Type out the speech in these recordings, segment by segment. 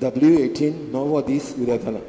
W18 9वो दीस उद्या झाला.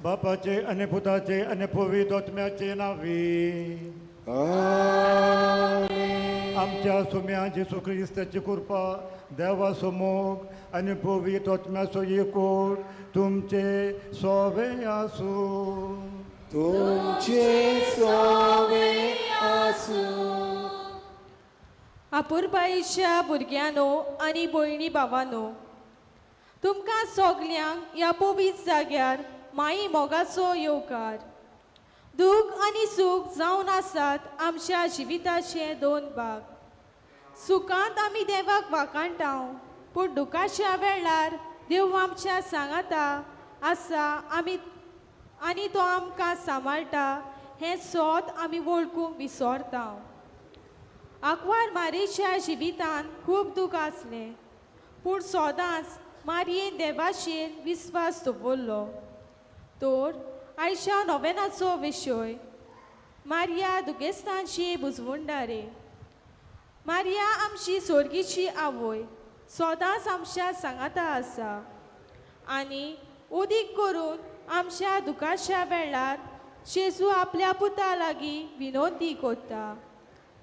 बापाचे आणि पुताचे आणि पवित्वात्म्याचे नावे. आमच्या सुम्या जेसू ख्रिस्ताची कृपा देवासमोर आणि पवित्वात्म्याचो एकूण तुमचे सोवे आसू. तुमचे सोवे आसू. आपुरबाईच्या भुरग्यानो आनी भयणी भावांनो, तुमकां सगल्यांक ह्या पवित्र जाग्यार माई मोगाचो येवकार. दूख आनी सूख जावन आसात आमच्या जिविताचे दोन भाग. सुखांत आमी देवाक वाखाणटाव, पूण दुखाच्या वेळार देव आमच्या सांगाता आसा आनी तो आमकां सांबाळटा हें सोत आमी वळखूंक विसरता. आंकवार मारेच्या जिवितान खूब दूख आसलें, पूण सदांच मारयेन देवाचेर विस्वास दवरलो. तर आयच्या नोवेनाचो विशय मारिया दुगेस्तांची बुजवणदारे. मारिया आमची सोर्गीची आवय सदांच आमच्या सांगाता आसा आनी उदीक करून आमच्या दुखाच्या वेळार जेजू आपल्या पुता लागीं विनोदी करता.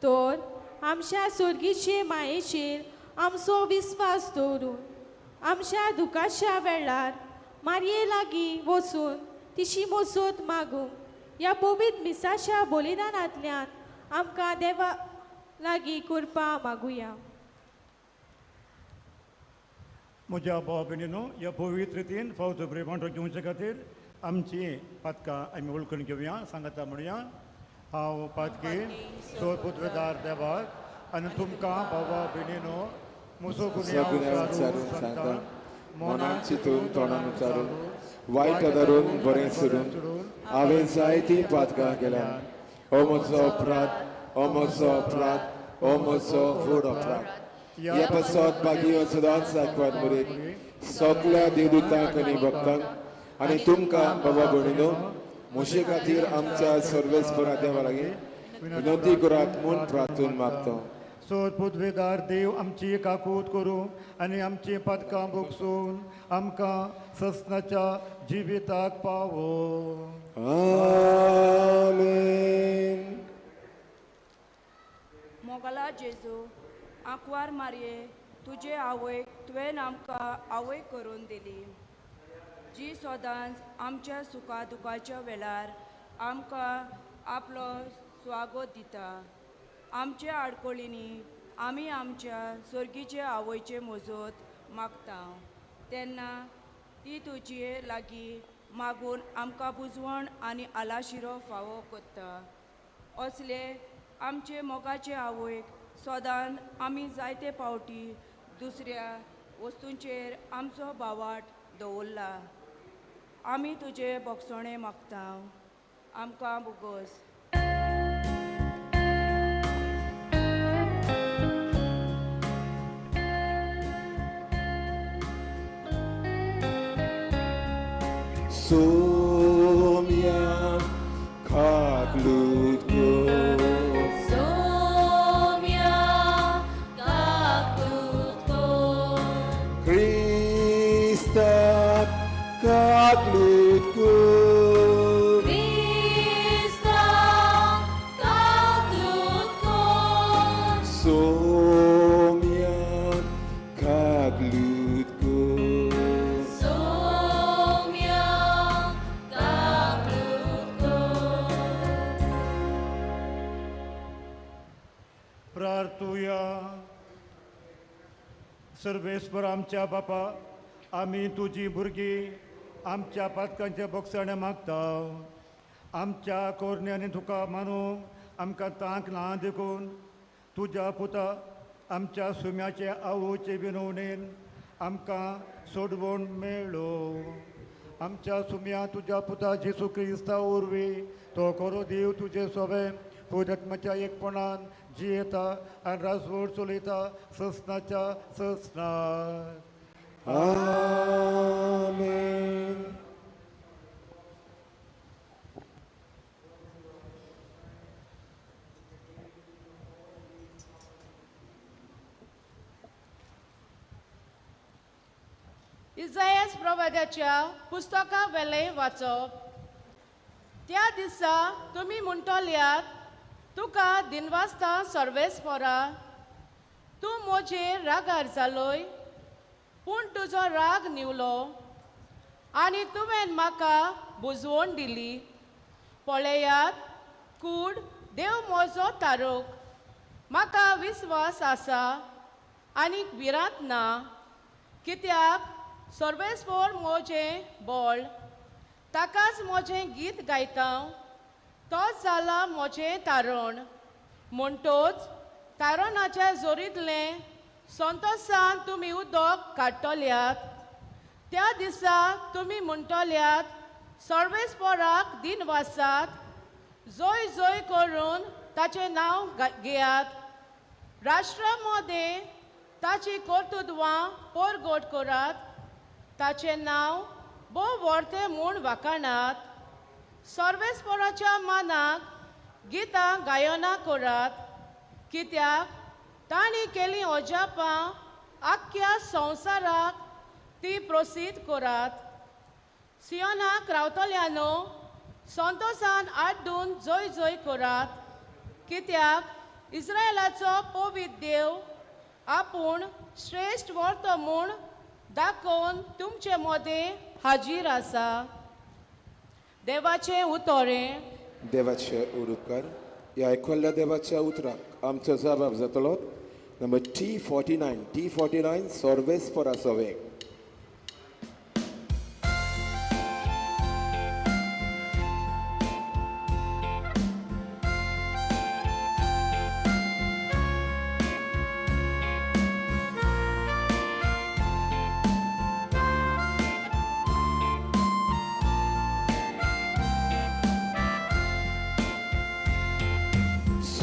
तर आमच्या सोर्गीचे मायेचेर आमचो विस्वास दवरून आमच्या दुखाच्या वेळार मारये लागीं वचून तिची मजत मागूंक ह्या पवित्र मिसाच्या बलिदानांतल्यान आमकां देवा लागीं कृपा मागुया. म्हज्या भाव भयणीनो, ह्या पवित्र रितीन फावतो प्रेमांत घेवचे खातीर आमची पातकां आमी वळखून घेवया, सांगाता म्हणया. हांव पातकी सोर पुत्रदार देवाक आनी तुमकां भावा भयणीनो म्हजो गुन्यांव उच्चारून सांगता. मनान चिंतून तोंडान उच्चारून वायट धरून बरें सोडून हांवें जायती पातकां केल्या. हो म्हजो अपराध, हो म्हजो अपराध, हो म्हजो व्हड अपराध. ह्या पासत बागी सदांच आयकवात बरें सगल्या देवदूतांक आनी भक्तांक आनी तुमकां बाबा भयणीनो म्हजे खातीर आमच्या सर्वेस्परा देवा लागीं विनंती करात म्हूण प्रार्थून मागता. सोर पुद्वेदार देव आमची काकूत करूं आनी आमची पातकां भोगसून आमकां ससनाच्या जिविताक पावो. आमेन. मोगला जेजू, आंकवार मारये, तुजे आवयक तुवें आमकां आवय करून दिली, जी सदांच आमच्या सुखा दुखाच्या वेळार आमकां आपलो स्वागत दिता. आमच्या आडकोळींनी आमी आमच्या सर्गीचे आवयचे मजत मागता. तेन्ना ती तुजे लागीं मागून आमकां बुजवण आनी आलाशिरो फावो कोत्ता. असले आमचे मोगाचे आवयक सदांच आमी जायते पावटी दुसऱ्या वस्तूंचेर आमचो बावाट दवरला. आमी तुजे बोगसणे मागता. आमकां बुगोस. Somia kaklutko Somia kaklutko Krista kaklutko Krista kaklutko Somia kaklutko Somia kaklutko प्रार्थूया. सर्वेस्वर आमच्या बापा, आमी तुजी भुरगीं आमच्या पातकांचे बोगसणे मागता. आमच्या कोरण्यांनी तुका मानूंक आमकां तांक ल्हान देखून तुज्या पुता आमच्या सुम्याचे आवोचे विनवणेन आमकां सोडवण मेळ्ळो. आमच्या सुम्या तुज्या पुता जेसू क्रिस्ता उरवी तो खरो देव तुजे सोबे पुरात्म्याच्या एकपणान जियेता आनी राजवट चलयता ससनाच्या ससनार. Amen. इसायास प्रवाद्याच्या पुस्तका वेले वाचप. त्या दिसा तुमी म्हणटल्यात तुका दिनवासता सर्वेस्परा तूं म्हजेर रागार जालोय पूण तुजो राग निवलो आनी तुवें म्हाका बुजवण दिली. पळयात कूड देव म्हजो तारोक. म्हाका विस्वास आसा आनी भिरांत ना. कित्याक सर्वेस्पर म्हजें बळ. ताकाच म्हजें गीत गायता. तोच जाला म्हजें तारण. म्हणटोच तारणाच्या जोरींतलें संतोशान तुमी उदक काडटल्यात. त्या दिसा तुमी म्हणटल्यात सर्वेस्पराक दिनवासात जय जय करून ताचें नांव घेयात. राष्ट्रांमध्ये ताची कर्तुत्वां परगट करात. ताचें नांव भोव व्हडतें म्हूण वाखाणात. सर्वेस्पराच्या मानाक गितां गायना करात. कित्याक तांणी केलीं अजापां आख्ख्या संवसाराक ती प्रसिद्ध करात. सियोनाक रावतल्यांनो संतोशान आड्डून जय जय करात. कित्याक इस्रायलाचो पवित्र देव आपूण श्रेश्ठ वर्त म्हूण दाखोवन तुमचे मदें हाजीर आसा. देवाचें उतोरें. देवाचे उरुपकार. ह्या आयकल्ल्या देवाच्या उतराक आमचो जबाब जातलो. नंबर T49 सर्वेस्परा सवे.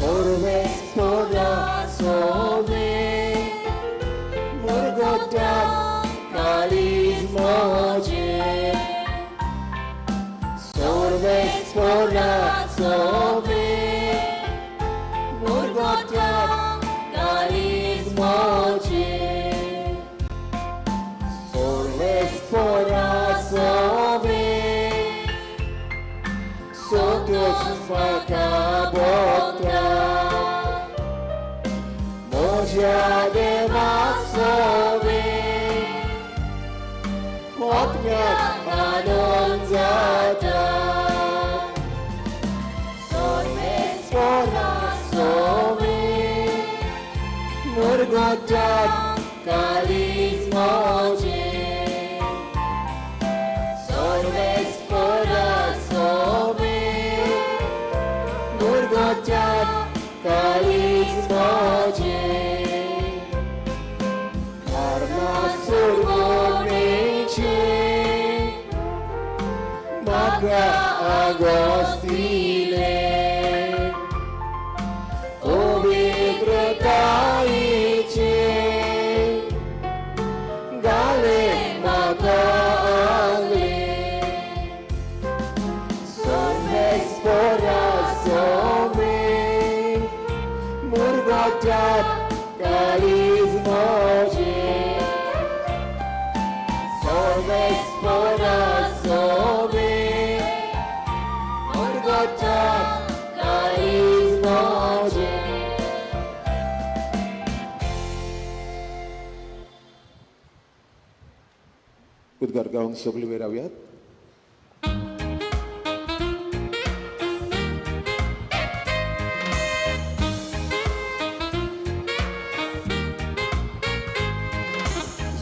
Sorvespora sove, Morgota kalis moje. Sorvespora sove, Morgota kalis moje. Sorvespora sove, Sotos facabotra. Moja deva sove, Otmiak anonzata. Sorvespora sove, Morgota kalis moje. agostile pवित्रताईचे गाले माताले Sonnes porasome murgotat carismoje Sonnes porasome murgotat carismoje उद्गार गाऊन सगळे वेराव्यात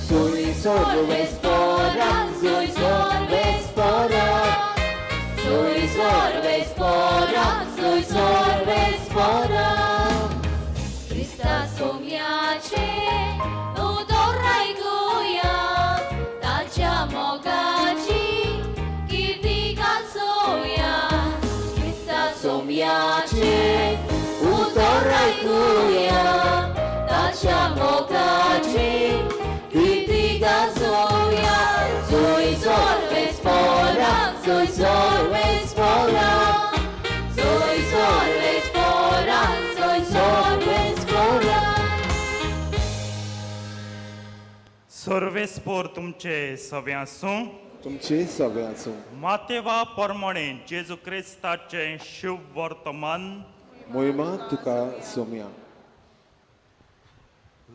Soy sorbes pora, soy sorbes pora, soy sorbes pora, soy sorbes pora. Hrista somiacie, udorai goja, tacia mogaci, kirti gansoja. Hrista Somiacie, utorai kuja, tacia mogaci, critiga soja. Soy sorbes pora, soy sorbes pora, soy sorbes pora, soy sorbes pora. सर्वेस्पोर तुमचे सव्यासूं तुमचे सगळ्यांचो मातेवा परमणे जेजू क्रिस्ताचे शुभ वर्तमान मोहिमा तुका सोम्या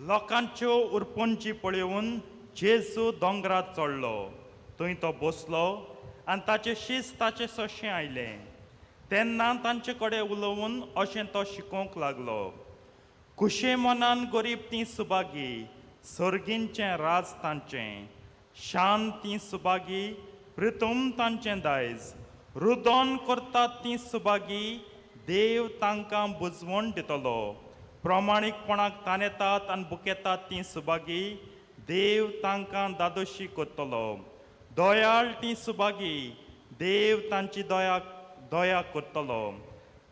लोकांच्यो उरपोंची पळयोवन जेजू दोंगरात चडलो थंय तो बसलो आनी ताचे शीस ताचे सशें आयलें तेन्ना तांचे कडेन उलोवन अशें तो शिकोवंक लागलो कुशे मनान गरीब तीं सुबागी सर्गींचें राज तांचें शांत तीं सुबागी प्रितूम तांचें दायज रुदोन करतात तीं सुबागी देव तांकां बुजवण दितलो प्रामाणीकपणाक ताणेतात आनी बुकेतात तीं सुबागी देव तांकां दादोशी करतलो दोयाळ तीं सुबागी देव तांची दया करतलो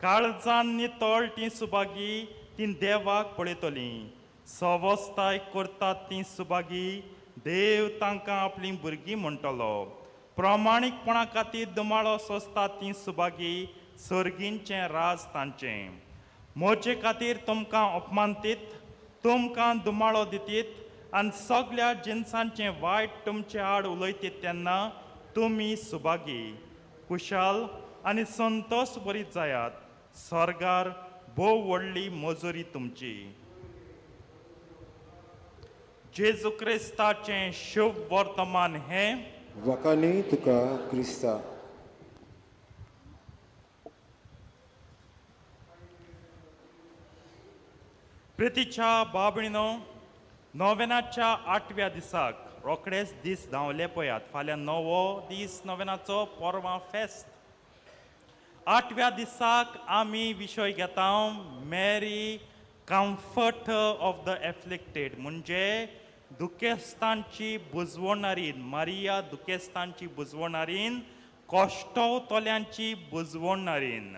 काळजान नितळ तीं सुबागी तीं देवाक पळयतलीं सवस्थाय करतात तीं सुबागी देव तांकां आपलीं भुरगीं म्हणटलो प्रामाणीकपणा खातीर दुमाळो सोंसतात तीं सुबागी सर्गींचें राज तांचें मोचे खातीर तुमकां अपमानतीत तुमकां दुमाळो दितीत आनी सगळ्या जिन्सांचें वायट तुमचे आड उलयतीत तेन्ना तुमी सुबागी कुशाल आनी संतोश बरी जायात स्वर्गार भोव व्हडली मजुरी तुमची जेजू क्रिस्ताचें शुभ वर्तमान हें वकानी तुका क्रिस्ता प्रितीच्या बाबणीनो नोवेनाच्या 8व्या दिसाक रोखडेच दीस धांवले पयात फाल्यां 9वो दीस नोवेनाचो पोरवां फेस्त 8व्या दिसाक आमी विशय घेता मॅरी कम्फर्टर ऑफ द एफ्लिक्टेड म्हणजे दुखेस्तांची बुजवणारीन मारिया दुखेस्तांची बुजवणारीन कोश्टवतल्यांची बुजवणारीन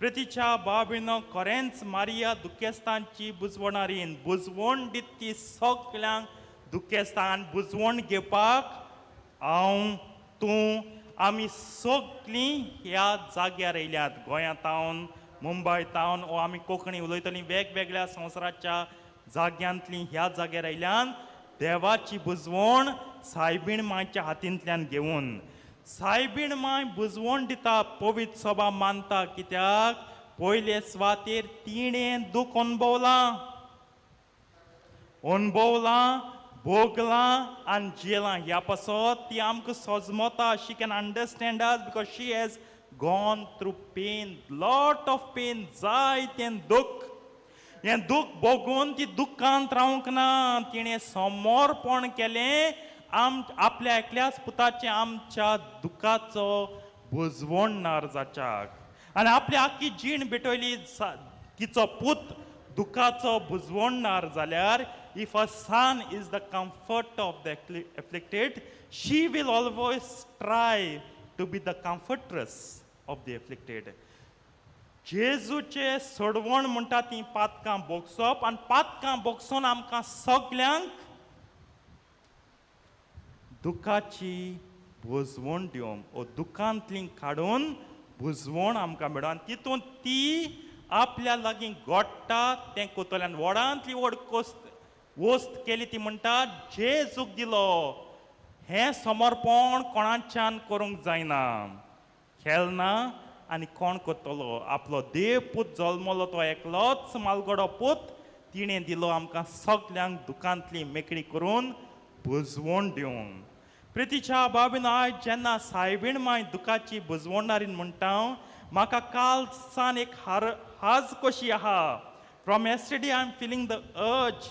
प्रितीच्या बाबीनो खरेंच मारिया दुखेस्तांची बुजवणारीन बुजवण दित ती सगल्यांक दुखेस्तान बुजवण घेवपाक हांव तूं आमी सगळीं ह्या जाग्यार येयल्यात गोंयांतावन मुंबयतावन वो आमी कोंकणी उलयतलीं वेगवेगळ्या संवसाराच्या जाग्यांतलीं ह्या जाग्यार आयल्यान देवाची बुजवण सायबीण मांयच्या हातींतल्यान घेवन सायबीण मांय बुजवण दिता पवित्र सभा मानता कित्याक पयले सुवातेर तिणें दूख अणभवलां भोगलां आनी जेलां ह्या पासत ती आमकां सजमता she can understand us because she has gone through pain lot of pain जायतें दूख हें दूख भोगून ती दुख्खांत रावंक ना तिणें समोरपण केलें आपल्या एकल्याच पुताचें आमच्या दुखाचो बुजवणदार जाच्याक आनी आपली आख्खी जीण भेटयली तिचो पूत दुखाचो बुजवणदार जाल्यार if a son is the comfort of the afflicted she will always try to be the comfortress of the afflicted. जेजूचे सोडवण म्हणटा ती पातकां बोगसप आनी पातकां बोगसून आमकां सगल्यांक दुखाची बुजवण दिवंक ओ दुखांतली काडून बुजवण आमकां मेळो आनी तितून ती आपल्या लागीं गोडटा तें कोतोल्यान व्हडांतली व्हड वस्त केली ती म्हणटा जेजूक दिलो हें समर्पण कोणाच्यान करूंक जायना खेळना आनी कोण करतलो आपलो देव पूत जल्मलो तो एकलोच मालगडो पूत तिणें दिलो आमकां सगल्यांक दुखांतली मेकळी करून बुजवण दिवंक प्रितीच्या बाबीन आयज जेन्ना सायबीण माय दुखाची बुजवणारीन म्हणटा म्हाका काल सान एक हाज कशी आहा from yesterday I am feeling the urge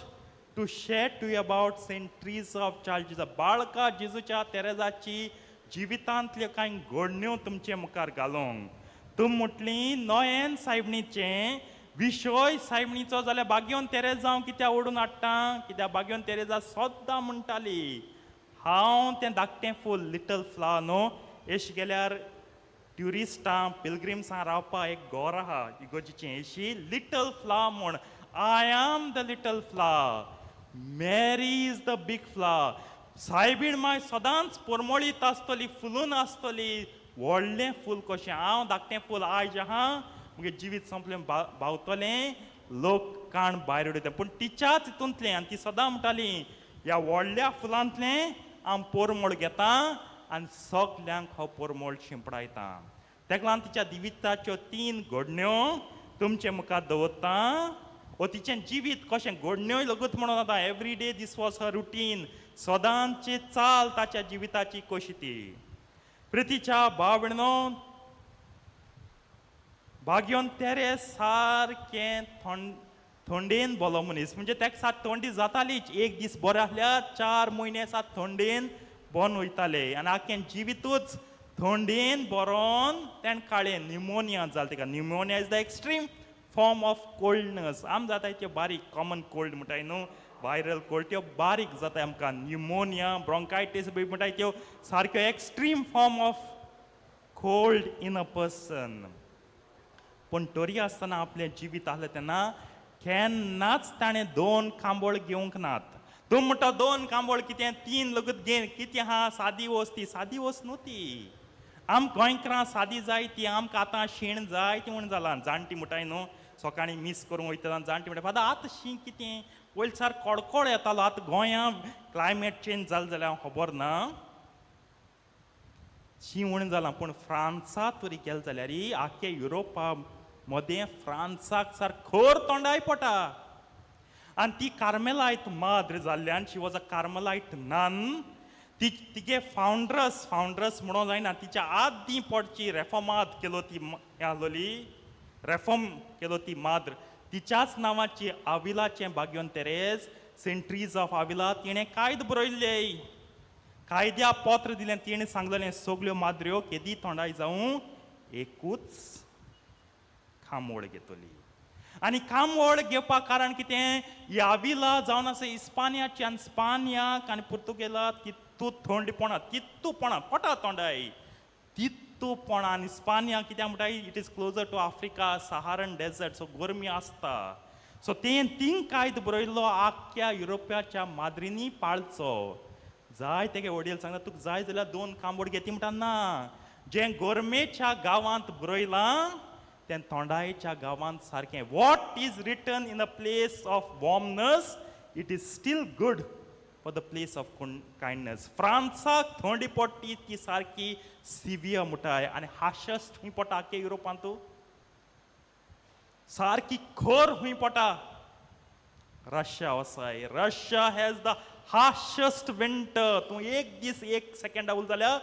to share to you about Saint Teresa of Calcutta बाळका जेजूच्या तेरेजाची जिवितांतल्यो कांय घडण्यो तुमचे मुखार घालूंक तुम म्हटली नोयेन सायबणीचें विशय सायबणीचो जाल्यार बागयोन तेरेजा हांव कित्याक ओडून हाडटा कित्याक बागयोन तेरेजा सद्दां म्हणटाली हांव तें धाकटें फूल लिटल फ्लावर न्हू एश गेल्यार ट्युरिस्टां पिलग्रिम्सां रावपाक एक घोर आहा इगोजीचें एशी लिटल फ्लावर म्हूण I am the little flower मॅरी इज द बीग फ्लावर सायबीण माय सदांच परमळीत आसतली फुलून आसतली व्हडलें फूल कशें हांव धाकटें फूल आयज आहा मुगे जिवीत संपलें भावतलें लोक काण भायर उडयता पूण तिच्याच हितूंतलें आनी ती सदां म्हणटाली ह्या व्हडल्या फुलांतलें हांव परमळ घेता आनी सगल्यांक हांव परमळ शिंपडायता तेका लागून तिच्या जिविताच्यो 3 घडण्यो तुमचे मुखार दवरता वो तिचें जिवीत कशें घडण्योय लगूत म्हणून आतां एवरी डे दीस वॉज हर रुटीन सदांची चाल ताच्या जिविताची कशी ती प्रितीच्या भावणो बागयोन तेरे सारकें थंडेन बोलो मनीस म्हणजे तेका सात थंडी जातालीच एक दीस बरें आसल्यार 4 म्हयने सात थंडेन बोन वयताले आनी आख्खें जिवितूच थंडेन बरोन तेण काळें न्युमोनिया जालें तेका pneumonia is the extreme form of coldness आम जाताय त्यो बारीक कॉमन कोल्ड म्हणटाय न्हू वायरल कोल्ड त्यो बारीक जाताय आमकां न्युमोनिया ब्रोंकायटीस बी म्हणटाय त्यो सारक्यो extreme form of cold in a person पूण तरी आसतना आपलें जिवीत आहलें तेन्ना केन्नाच ताणें 2 कांबळ घेवंक नात तूं म्हणटा 2 कांबळ कितें 3 लगूत घे कितें आहा सादी वस्त ती सादी वस्त न्हू ती आम गोंयकारां सादी जाय ती आमकां आतां शीण जाय ती म्हूण जालां जाणटी म्हणटाय न्हू सकाळीं मीस करूंक वयता जाणटी म्हणटा फादार आतां शीं कितें वयलसार कडकड येतालो आतां गोंयां क्लायमेट चेंज जालें जाल्यार खबर ना शीं म्हूण जालां पूण फ्रांसाक तरी गेले जाल्यार आख्खे युरोपा मदें फ्रांसाक सार खर तोंडाय पडटा आनी ती कार्मेलायट माद्र जाल्ल्यान शी वॉज अ कार्मेलायट नन तिगे फावंड्रस म्हणून जायना तिच्या आदीं पडची रेफॉमाद केलो ती आहलोली रेफॉर्म केलो ती माद्र तिच्याच नांवाची आविलाचें बागयोन तेरेज सेंट ट्रीज ऑफ आविला तिणें कायद बरयल्ले कायद्या पत्र दिलें तिणें सांगलेलें सगल्यो माद्र्यो केदी तोंडाय जावं एकूच खामोळ घेतली आनी कामोळ घेवपा कारण कितें याविला जावन आसा इस्पानियाची आनी स्पानियाक आनी पुर्तुगेलाक कितू थंडपणां कितूपणां पटा तोंडाय तितूपणां आनी स्पानिया कित्याक म्हणटाय it is closer to Africa Saharan desert so गरमी आसता सो तीन कायद बरयल्लो आख्ख्या युरोपाच्या माद्रींनी पाळचो जाय तेगे वडील सांगता तुका जाय जाल्यार 2 कांबोड घेती म्हणटा ना जें गोरमेच्या गांवांत बरयलां तें थोंडायेच्या गांवांत सारकें what is written in a place of warmness it is still good for the place of kindness फ्रांसाक थंडी पडटी ती सारकी सिवियर म्हणटाय आनी हार्शस्ट खूंय पडटा आख्खे युरोपांत सारकी खर खूंय पडटा रशिया वसाय Russia has the harshest winter तूं एक दीस 1 सेकंडा उल जाल्यार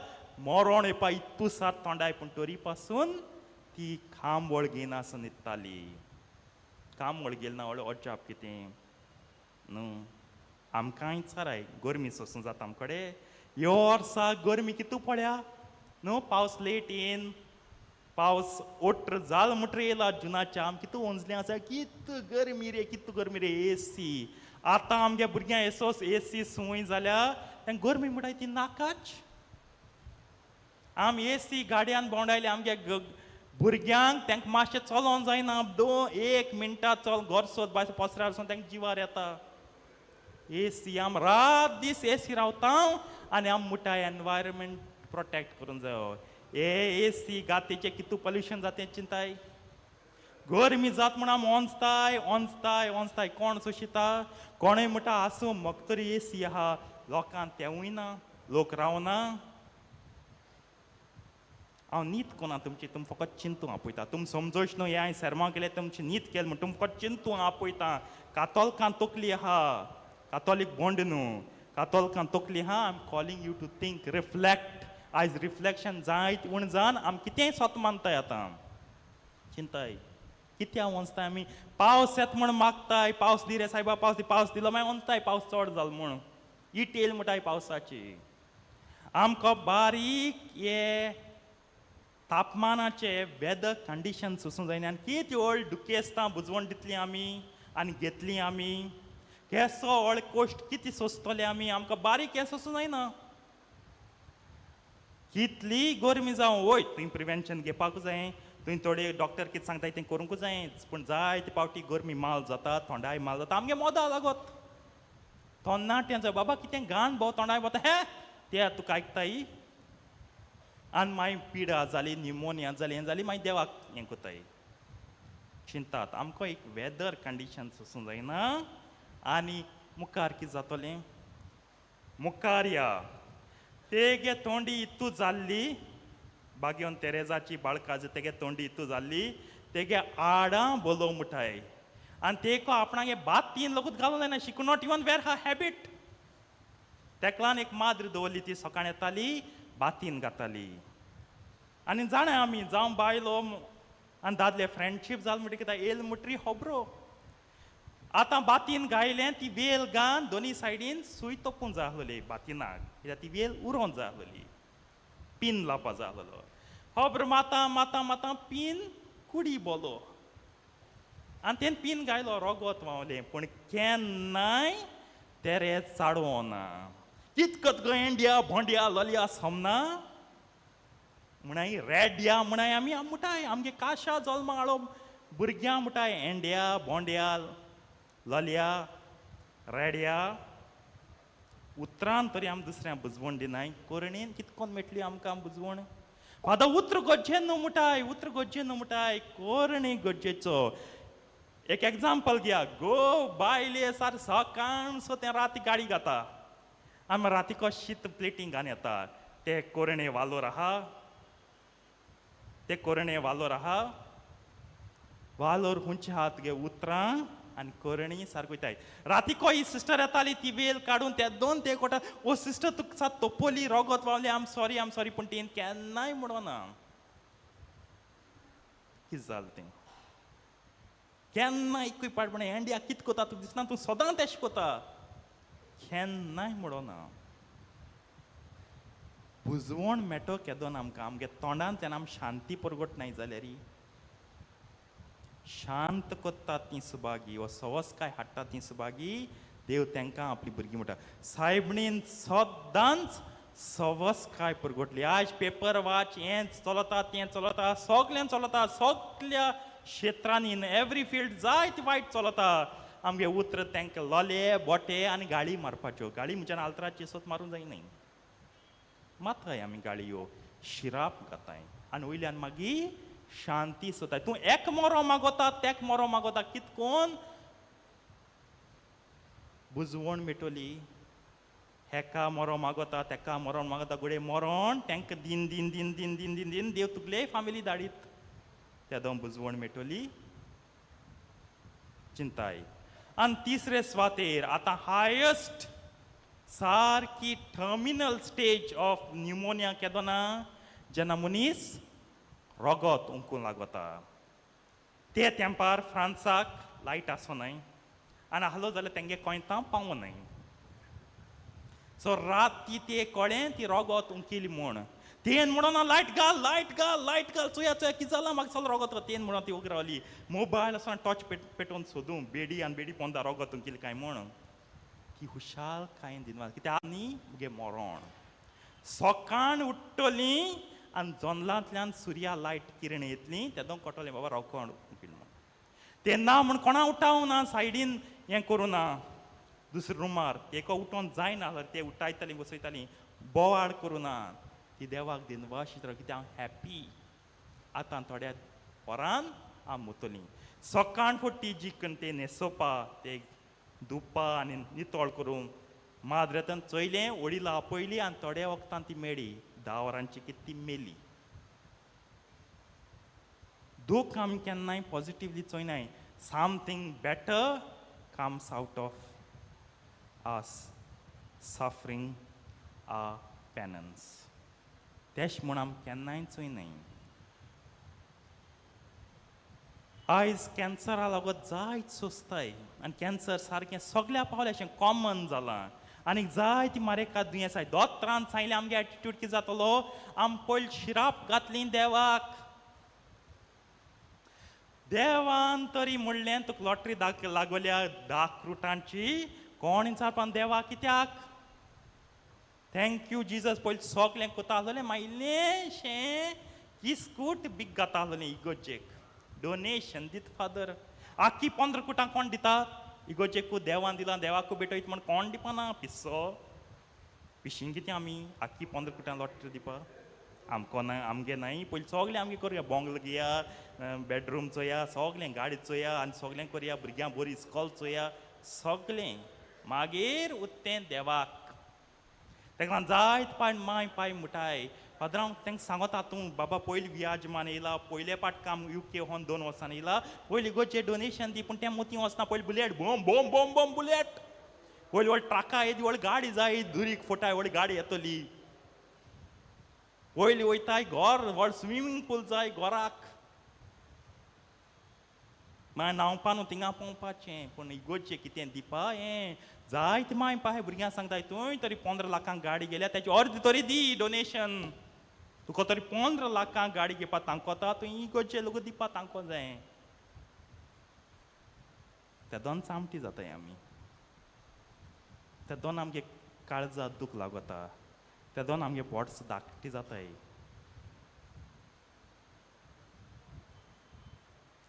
मरण येवपा इतू सार तोंडाय पूण तरी पासून ती खांबळ घेयना आसा न्हिदताली खांबळ गेली ना व्हडलें अजाप कितें न्हू आमकांय चाराय गरमी सोसूं जाता आमकडे ह्या वर्सा गरमी कितू पळया न्हू पावस लेट येन पावस ओट्र जाल मुट्र येयला जुनाच्या आम कितू ओंजलें आसा कितू गरमी रे एसी आतां आमगे भुरग्यांक एसी संवय जाल्या तें गरमी म्हणटाय ती नाकाच आम एसी गाडयान भोंवडायले आमगे भुरग्यांक तांकां मातशें चलोवंक जायना 1 मिनटां चल घर सोद भायर पसऱ्यार वचून तांकां जिवार येता एसी आम रात दीस एसी रावता आनी आम मुठाय एनवायरमेंट प्रोटेक्ट करूंक जायो हे एसी गातेचे कितू पोल्युशन जाता चिंताय गरमी जात म्हण आम ओंजताय कोण सोशिता कोणूय म्हणटा आसूं म्हाका तरी एसी आहा लोकांक तेवूय ना लोक रावना हांव नीत कोना तुमची तुम फकत चिंतू आपयता तुम समजोश न्हू हे हांवें सेर्मा केले तुमची नीत केले म्हण तुम फकत चिंतू आपयता कातोलकां तकली आहा कातोलीक बोंड न्हू कातोलकां तकली आहा I am calling you to think reflect आयज रिफ्लेक्शन जायत उण जावन आमी कितेंय स्वता मानताय आतां चिंताय कित्या वचताय आमी पावस येता म्हण मागताय पावस दी रे सायबा पावस दिलो मागीर वचताय पावस चड जालो म्हण इट येयली म्हणटाय पावसाची आमकां बारीक हे तापमानाचे वेदर कंडिशन सोसूंक जायना आनी कितें व्हड दुखेस्तां बुजवण दितलीं आमी आनी घेतलीं आमी केसो व्हड कोश्ट कितें सोंसतले आमी आमकां बारीक हें सोसूंक जायना कितली गरमी जावं वय तुवें प्रिवेंशन घेवपाक जाय तुवें थोडे डॉक्टर कितें सांगताय तें करूंक जाय पूण जायते पावटी गरमी माल जाता थोंडाय माल जाता आमगे मोदा लागत थोन्नाटें जाय बाबा कितें घाण भोव थोंडाय वता हे तें तुका आयकताय आनी मागीर पिडा जाली न्युमोनिया जाली हें जाली मागीर देवाक हें कोताय चिंतात आमकां एक वेदर कंडिशन सोसूंक जायना आनी मुखार कितें जातलें मुखार या तेगे तोंडी इतू जाल्ली बागयोन तेरेजाची बाळकाजी तेगे तोंडी इतू जाल्ली तेगे आडां बोलो मुठाय आनी तेको आपणागे बात तीन लोकूच घालूंक जायना she could not even wear her habit तेकलान एक माद्र दवरली ती सकाळ येताली बातीन घाताली आनी जाणा आमी जावं बायलो आनी दादले फ्रेंडशीप जाल म्हणटा कितें येल मुटरी होबरो आतां बातीन गायलें ती वेल घान दोनी सायडीन सूय तोपूंक जाय आसलोली बातिनाक कित्याक ती वेल उरोवंक जाय आसलोली पीन लावपाक जाय आसलोलो होब्र माता पीन कुडी बोलो आनी तेन पीन गायलो रोगोत वावलें पूण केन्नाय तेरे चाडवो ना कितकत गो एंडिया भोंडिया लोलया समना म्हणाय रेड्या म्हणाय आमी मुठाय आमगे काशा जल्मा हाडो भुरग्यां मुठाय एंड्या भोंड्या लोलया रेड्या उतरान तरी आमी दुसऱ्या बुजवण दिनाय कोरणेन कितकोन मेटली आमकां बुजवण फादर उतर गोज्जेन न्हू मुठाय कोरणे गोज्जेचो एक एग्जाम्पल घया गो बायले सार सकाळ सो तें राती गाडी घाता आमी रातीको शीत प्लेटींग घान येता ते कोरणे वालोर आहा वालोर हुंचे हात गे उतरां आनी कोरणी सारको वयताय रातीको ही सिस्टर येताली ती वेल काडून ते दोन ते कोटा ओ सिस्टर तुका तोपोली रोगोत वावली आम सॉरी पूण तें केन्नाय म्हणोना कितें जालें तें केन्ना एकूय पाट म्हण एंडिया कितें कोता तुका दिसना तूं सदांच तेश कोता केन्नाय म्हणोना बुजवण मेटो केदोन आमकां आमगे तोंडान तेन्ना आमी शांती परगट नाय जाल्यार शांत कोत्ता ती सुभागी व सवस्काय हाडटा ती सुभागी देव तांकां आपली भुरगीं म्हणटा सायबणीन सदांच सवस्काय परगटली आज पेपर वाच हें चलता तें चलता सगळें चलता सगळ्या क्षेत्रांनी इन एवरी फील्ड जायते वायट चलता आमगे उतर तांकां लोले बोटे आनी गाळी मारपाच्यो गाळी म्हणजे आल्तराची सोत मारूंक जायनाय माताय आमी गाळयो शिराप घाताय आनी वयल्यान मागीर शांती सोताय तूं एक मोरो मागोता तेक मोरो मागोता कितकोन बुजवण मेटोली हेका मोरो मागोता तेका मरण मागोता गुडे मरण तांकां दिन दिन दिन दिन दिन दिन दिन देव तुगले फामिली धाडीत त्या दोन बुजवण मेटोली चिंताय आनी तिसरे स्वातेर आतां हायेस्ट सारकी टर्मिनल स्टेज ऑफ न्युमोनिया केदोना जेन्ना मनीस रोगोत उमकूंक लागता ते तेंपार फ्रांसाक लायट आसोनाय आनी आहलो जाल्यार तेंगे कोयतां पावोनाय सो राती ते कळ्ळें ती रोगोत उमकिली म्हूण तेन म्हणोन लायट घाल चुया कितें जालां म्हाका चल रोगोत तेन म्हणोन ती उगी रावली मोबायल आसा टॉर्च पेटोवन सोदूं बेडी आनी बेडी पोंदा रोगोत उमकिली काय म्हूण ती हुशाल कांय दिना कित्याक न्ही मुगे मरण सकाळ उठ्ठली आनी जोंदलांतल्यान सुर्या लायट किरण येतली तेदो कोटोलें बाबा रोखोण तेन्ना म्हण कोणा उठाव ना सायडीन हें करूं ना दुसऱ्या रुमार एका उठोन जायना जाल्यार ते उठायतालीं बसयतालीं बोवाळ करूं ना ती देवाक दिनवाशीत राव कित्याक हांव हॅप्पी आतां थोड्या वरान हांव मुतलीं सकाळ फुट्टी जी ते न्हेसोवपा ते धुवपा आनी नितळ करूंक माद्रेतान चोयलें वडील आपयली आनी थोड्या वखदां ती मेळ्ळी 10 वरांची कितें ती मेली दूख आमी केन्नाय पॉझिटिव्हली चोयनाय something better comes out of us suffering our penance तेश म्हूण आमी केन्नाय चोयनाय आयज कॅन्सरा लागत जायत सोंसताय आनी कॅन्सर सारकें सगळ्या पावलें अशें कॉमन जालां आनी जायती मारेका दुयेंसाय दोतोरान सांगलें आमगे एटिट्यूड कितें जातलो आमी पयलीं शिराप घातलीं देवाक देवान तरी म्हणलें तुका लॉटरी लागल्या 10 क्रुटांची कोण विचारपान देवा कित्याक थँक्यू जिजस पयलीं सगलें कोता आसलें मागीर इल्लेशें किस्कूट बीग घाता आसलें इगोजेक डोनेशन दीत फादर आख्खी 15 कुटां कोण दितात इगोजेकू देवान दिलां देवाकू भेटयत म्हण कोण दिपाना पिस्सो पिशीं कितें आमी आख्खी 15 कुटां लॉटरी दिवपा आमको ना आमगे नाय पयलीं सगलें आमगे करुया बोंगलो घेया बेडरूम चोया सगलें गाडी चोया आनी सगलें करुया भुरग्यां बरी इस्कॉल चोया सगलें मागीर उत्तें देवाक ताका लागून जायत माय पाय मुठाय फादर हांव तांकां सांगता तूं बाबा पयलीं वियाजमान येयला पयले पाट काम UK होन 2 वर्सांनी येयला पयलीं गोचे डोनेशन दी पूण तें मोती वचना पयलीं बुलेट बोम बोम बोम बोम बुलेट पयलीं व्हड ट्रका येदी व्हड गाडी जाय दुरीक फुटाय व्हड गाडी येतली पयलीं वयताय घर व्हड स्विमींग पूल जाय घराक मागीर न्हांवपा न्हू थिंगा पोवपाचें पूण इगोजें कितें दिवपा हें जायत माय पाय भुरग्यांक सांगताय तुंय तरी 15 लाखांक गाडी गेल्या तेची अर्द तरी दी डोनेशन तुका तरी 15 लाखांक गाडी घेवपा तांकोता तूं इगोजें लोक दिवपा तांको जाय ते दोन चामटी जाताय आमी ते दोन आमगे काळजाक दूख लागता ते दोन आमगे पोट्स धाकटी जाताय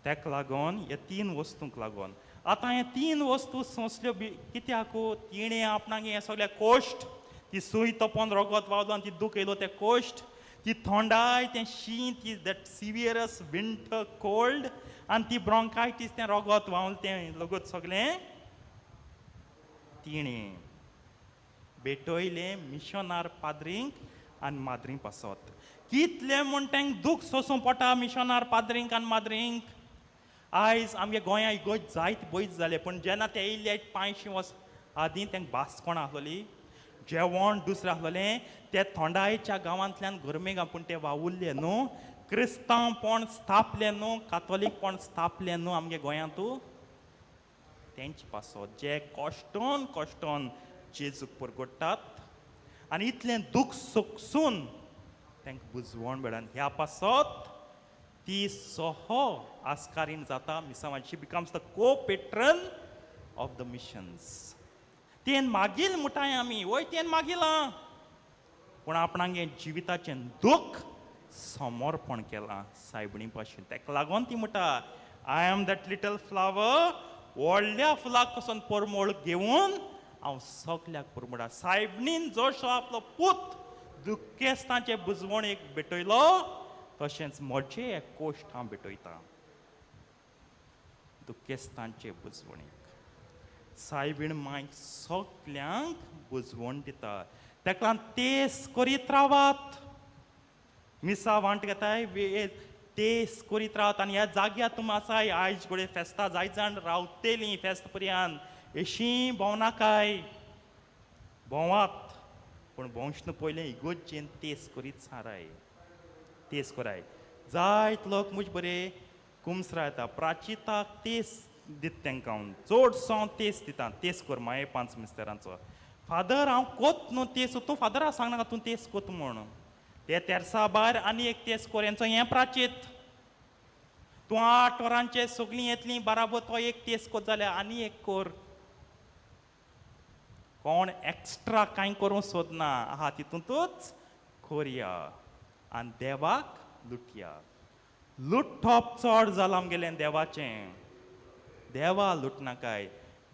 तेका लागून हे 3 वस्तूंक लागून आतां हे 3 वस्तू सोंसल्यो कित्याक तिणें आपणाक हें सगळें कोश्ट ती सुय तपोवन रगत वावलो आनी ती दूख येयलो तें कोश्ट ती थंडाय तें शीं ती दॅट सिवियरस विंटर कोल्ड आनी ती ब्रोंकायटीस तें रगत वावलें तें लगत सगळें तिणें भेटयलें मिशनार पाद्रींक आनी माद्रींक पासत कितलें म्हूण तांकां दूख सोंसूं पडटा मिशनार पाद्रींक आनी माद्रींक आयज आमगे गोंया इगोज जायत बयत जाले पूण जेन्ना ते येयले 500 वर्स आदीं तांकां भास कोण आसलोली जेवण दुसरें आसलोलें ते थोंडायच्या गांवांतल्यान गोरमेगांव पूण ते वावुरले न्हू क्रिस्तांवपण स्थापलें न्हू कातोलीकपण स्थापलें न्हू आमगे गोंयांतू तेंचे पासत जे कश्टोन कश्टोन जेजूक परगडटात आनी इतलें दूख सोंसून तांकां बुजवण मेळन ह्या पासत ती सोहो आस्कारीन जाता मिसांवान शी बिकम्स द को पेट्रन ऑफ द मिशन्स तेन मागील मुठाय आमी वय तेन मागिलां पूण आपणागे जिविताचें दूख समर्पण केलां सायबणी भाशेन ताका लागून ती म्हणटा I am that little flower व्हडल्या फुलाक पसून परमळ घेवन हांव सगल्याक परमळा सायबणीन जसो आपलो पूत दुख्खेस्तांचे बुजवणेक भेटयलो तशेंच म्हजें एक कोश्ट हांव भेटयतां दुख्खेस्तांचे बुजवणेक सायबीण मांय सगल्यांक बुजवण दिता ताका लागून तेस करीत रावात मिसा वांट घेताय तेस करीत रावत आनी ह्या जाग्यार तुमी आसाय आयज घोडे फेस्तां जायत जाण रावतेलीं फेस्त पर्यंत अशीं भोंवनाकाय भोंवात पूण भोंवचना पयलें इगोजेन तेस करीत साराय तेस कराय जायत लोक मुज बरे कुमसरा येता प्राचिताक तेस दित तांकां चडसो तेस दिता तेस कर माये 5 मिस्तेरांचो फादर हांव कोत न्हू तेस तूं फादराक सांगनाका तूं तेस कोत म्हूण ते तेर्सा भायर आनी एक तेस कोर हेंचो हें प्राचीत तूं 8 वरांचे सगळीं येतलीं बराबर तो एक तेस कोत जाल्यार आनी एक कोर कोण एक्स्ट्रा कांय करूं सोदना आहा तितूंतूच कोरया आनी देवाक लुटया. लुटप चड जालां आमगेलें देवाचें. देवा लुटनाकाय.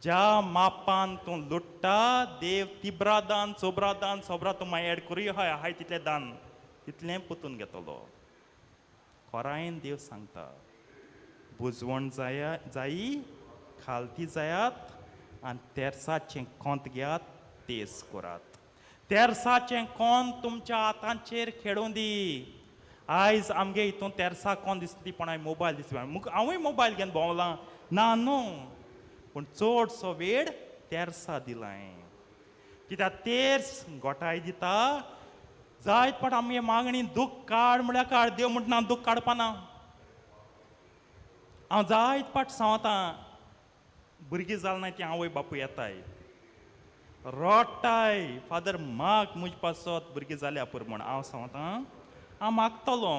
ज्या मापान तूं लुटता देव तिबरा दान सोबरा तूं मागीर एड करूं हाय तितलें दान तितलें पोतून घेतलो. खोरायेन देव सांगता बुजवण जायी खालती जायात आनी तेर्साचें कोंत घेयात तेस करात. तेर्साचें कोंत तुमच्या हातांचेर खेळून दी. आयज आमगे हितून तेर्सा कोण दिसता पण हांवें मोबायल दिसता हांवूय मोबायल घेवन भोंवलां ना न्हू पूण चडसो वेळ तेर्सा दिलाय. कित्याक तेर्स गोठाय दिता. जायत पाट आमगे मागणी दूख काड म्हळ्यार काड. देव म्हणटा दूख काडपा ना. हांव जायत पाट सांगता भुरगीं जालें ना ती आवय बापूय येताय रोडटाय फादर माग मुज पासत भुरगीं जाल्या पुरो म्हूण. हांव सांगता हांव मागतलो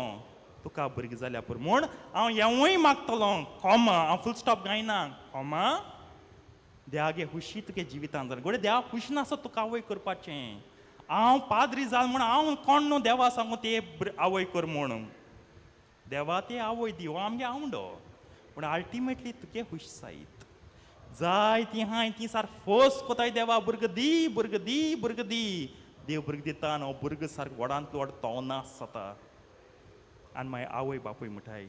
तुका भुरगीं जाल्या पुरो म्हूण. हांव हेंवूय मागतलो कोमा. हांव फूल स्टॉप गायना कोमा. देवागे हुशी तुगे जिवितांत जालें गोडे देवा हुशी नासत तुका आवय करपाचें. हांव पाद्री जाल म्हूण हांव कोण न्हू देवा सांगू ते आवय कर म्हूण. देवा ते आवय दी हो आमगे आवडो पूण अल्टिमेटली तुगे हुश जायत. जाय ती हाय ती सार फोर्स कोताय देवा भुरग दी. देव भुरग दिता आनी हो भुरग सारको व्हडांतलो व्हड तोवनास जाता. आनी मागीर आवय बापूय म्हणटाय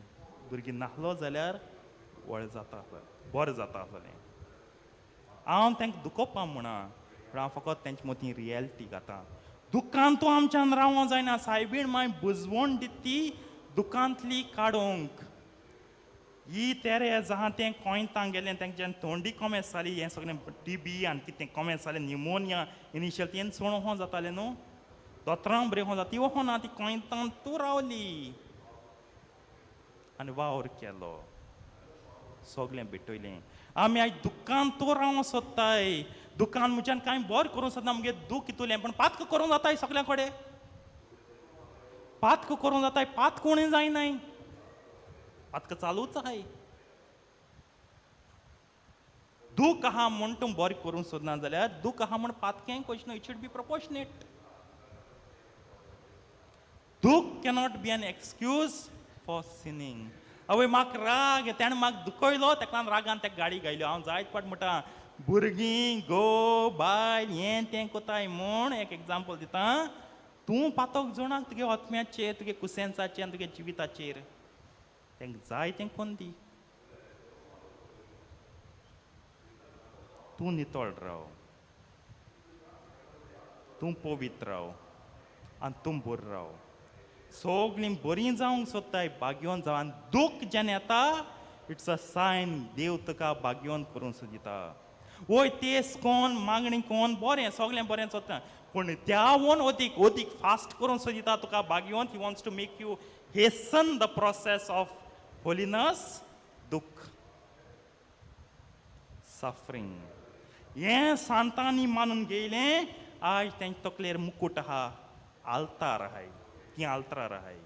भुरगीं नाहलो जाल्यार व्हड जाता बरें जाता आसलें. हांव तांकां दुखोवपा म्हणा पूण हांव फकत तेंचे मदीं रियलिटी घाता. दुकान तूं आमच्यान रावों जायना. सायबीण मागीर बुजवण दिती दुकांतली काडूंक. ही तेरे जहा तें कोयतां गेलें तेंच्यान थोंडी कोमेस जाली हें सगळें टीबी आनी कितें कोमेस जालें न्युमोनिया इनिशियल तें सोण हो जातालें न्हू. दोतरां बरें हो जाता ती हो ना ती कोयतां तूं रावली आनी वावर केलो सगळें भेटयलें. आमी आयज दुकान तूं रावों सोदताय. दुकान म्हज्यान कांय बरें करूं सोदना आमगे दूख कितुलें पूण पातक करूं जाताय सगल्या कडेन. पातक करूं जाताय पात कोणूय जायनाय. पातक चालूच आहाय. दूख आहा म्हूण तूं बरें करूं सोदना जाल्यार दूख आहा म्हूण पातकें कशें न्हू. It should be proportionate. दूख cannot be an excuse for sinning. आवय म्हाका राग ताणें म्हाका दुखयलो ताका लागून रागान ताका गाडी घायल्यो. हांव जायत फावट म्हणटा भुरगीं गो बायल हें तें कोताय म्हूण एक एग्जाम्पल दिता. तूं पातोक जोणाक तुगे आत्म्याचेर तुगे कुसेन्साचेर तुगे जिविताचेर तांकां जाय तें कोन्न दी. तूं नितळ राव. तूं पवित्र राव आनी तूं बरो राव. सगळीं बरीं जावंक सोदताय भाग्यवन जावं. आनी दूख जेन्ना येता इट्स अ सायन देव तुका भाग्यवन करूं सोदिता. वय तेस कोण मागणी कोण बरें सगळें बरें सोदता पूण देवान ओदीक फास्ट करूं सोदिता तुका भाग्यवन. He wants to make you hasten the process of holiness. दूख सफरींग हें सांतांनी मानून घेयलें. आयज तेंच्या तकलेर मुकूट आहा आल्तार आहाय ती आल्तार आहाय.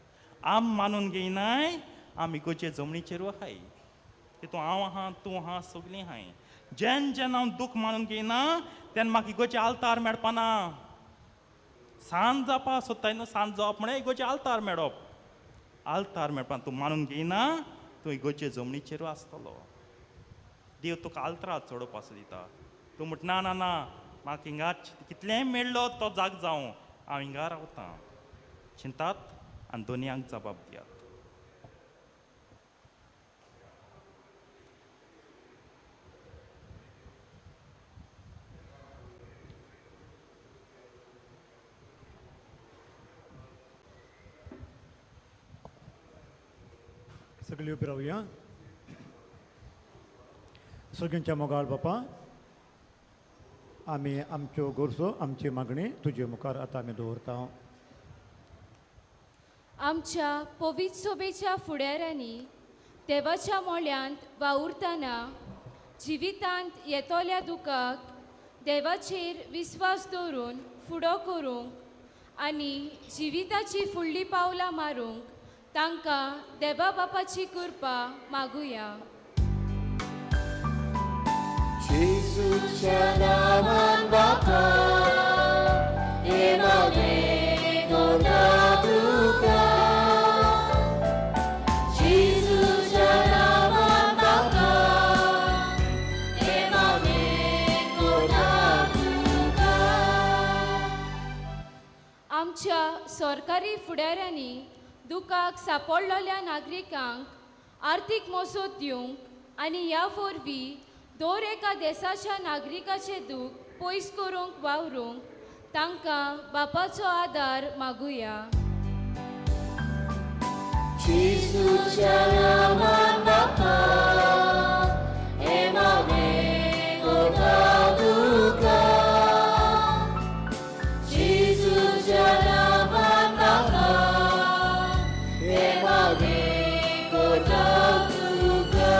आम मानून घेयनाय आम इगोचे जमनीचेरू आहाय. तितून हांव आहा तूं आहा सगळीं आहाय. जेन्ना हांव दूख मानून घेयना तेन्ना म्हाका इगोचे आल्तार मेळपाना. सांज जावपा सोदताय न्हू सांज जावप म्हळ्यार इगोचे आल्तार मेळप. आल्तार मेळपा तूं मानून घेयना तूं इगोचे जमनीचेरू आसतलो. देव तुका आल्तार चडोवपा सोदिता. तूं म्हणटा ना म्हाका हिंगा कितलेंय मेळ्ळो तो जाग जावं हांव हिंगा रावतां. चिंतात आनी दोनयांक जबाब दियात. सगळीं उबी रावया. सगळ्यांच्या मोगाळ बापा आमी आमच्यो गोरजो आमची मागणी तुजे मुखार आतां आमी दवरता. आमच्या पवित्र सोबेच्या फुडाऱ्यांनी देवाच्या मोळ्यांत वावुरतना जिवितांत येतोल्या दुखाक देवाचेर विस्वास दवरून फुडो करूंक आनी जिविताची फुडलीं पावलां मारूंक तांकां देवा बापाची कृपा मागुया. जेसूच्या नावान बापा हे मागणे तुका सरकारी फुडाऱ्यांनी दुखाक सांपडलेल्या नागरिकांक आर्थीक मजत दिवंक आनी ह्या वरवीं दर एका देशाच्या नागरिकाचे दूख पयस करूंक वावरूंक तांकां बापाचो आदार मागुया. Jesuच्या नामान बापा एमागे कोता तुका. Jesuच्या नामान बापा एमागे कोता तुका.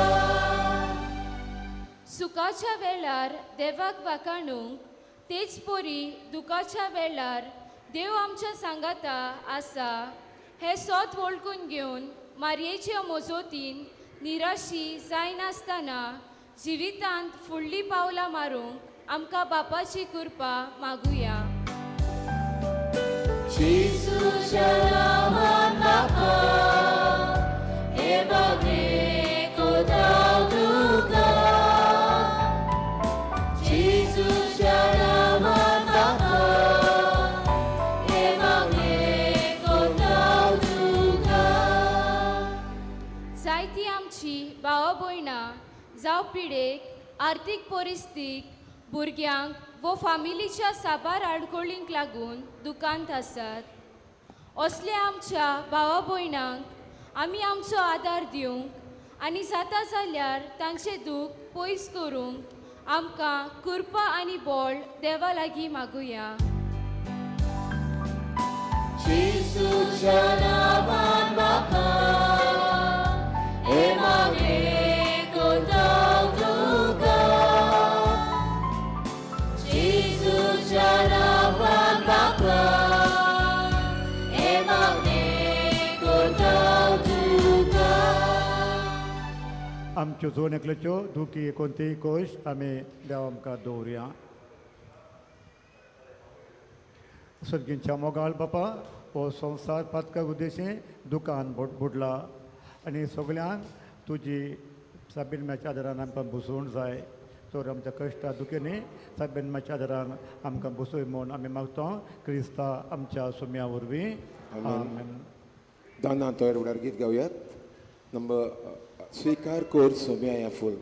सुखाच्या वेळार देवाक वाखाणूंक तेच परी दुखाच्या वेळार देव आमच्या सांगाता आसा हे सोत वळखून घेवन मारयेच्या मजतीन निराशी जायनासतना जिवितांत फुडलीं पावलां मारूंक आमकां बापाची कृपा मागुया. Jesuच्या नामान बापा एमागे कोता तुका. Jesuच्या नामान बापा एमागे कोता तुका. जायतीं आमची भावा भयणां जावं पिडेक आर्थीक परिस्थितीक भुरग्यांक वो फामिलीच्या साबार आडखळींक लागून दुखांत आसात. असल्या आमच्या भावा भयणांक आमी आमचो आदार दिवंक आनी जाता जाल्यार तांचे दूख पयस करूंक आमकां कृपा आनी बळ देवा लागीं मागुया. Jesuच्या नामान बापा एमागे कोता तुका. Jesuच्या नामान बापा एमागे कोता तुका. आमच्यो जोन एकल्याच्यो दुखी कोणतीय कोश आमी देव आमकां दवरुया. सर्गींच्या मोगाळ बापा हो संवसार पातकाक उद्देशें दुकान बुडला आनी सगळ्यांक तुजी साबिनम्याच्या आदारान आमकां बसवूंक जाय. तर आमच्या कश्टा दुखेनी साबिनम्याच्या आदारान आमकां बसय म्हूण आमी मागता क्रिस्ता आमच्या सुम्या वरवीं. आमेन. दाना तोयर उडार गीत गावयात. नंबर स्वीकार कोर सोम्या या फूल.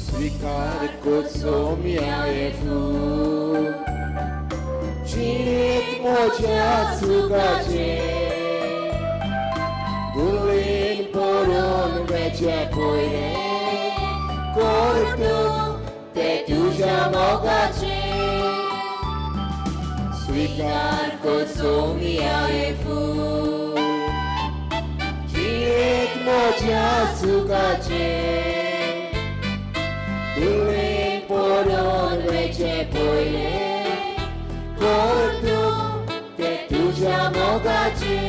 Svikar kot som jag är full. Činit moća cugače. Gulin poron veća pojne. Kortu te tuža mogače. Svikar kot som jag är full. Činit moća cugače. Gulin poron veća pojne. Kortu te tuža mogače.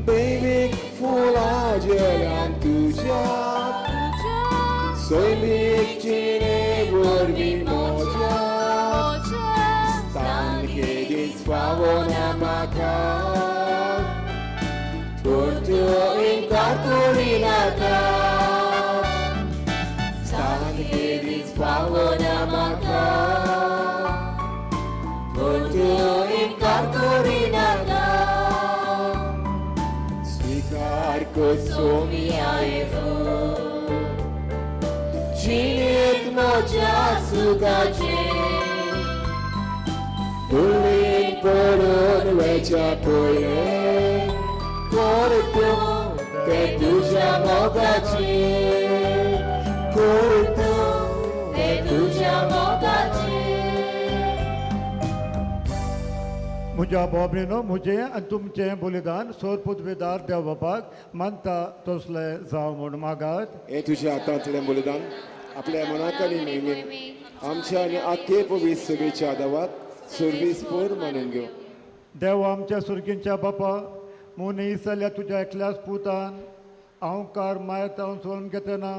Baby fula djelan tuža. Soj mi čine vorbi moća. Stan kedin svavo namaka. Kortu in karkulinaka. Stan kedin svavo namaka. Kortu in karkulinaka. Svikar kot som jag är full. Činit moća cugače. Gulin poron veća pojne. Kortu te tuža mogače. Kortu te tuža mogače. म्हज्या बाबणीनो म्हजें आनी तुमचें बलिदान सोदपुतवेदार देव बापाक मानता तसलें जावं म्हूण मागात. हे तुझ्या हातांतलें बलिदान आपल्या मनाक आनी नेमीन आमच्या आनी आख्खे पवित्र सभेच्या आदारात सुरवीसपूर मानून घेवं. देव आमच्या सुर्गींच्या बापा मुनीस जाल्या तुज्या एकल्याच पुतान अहंकार मायेतावन सोडून घेतना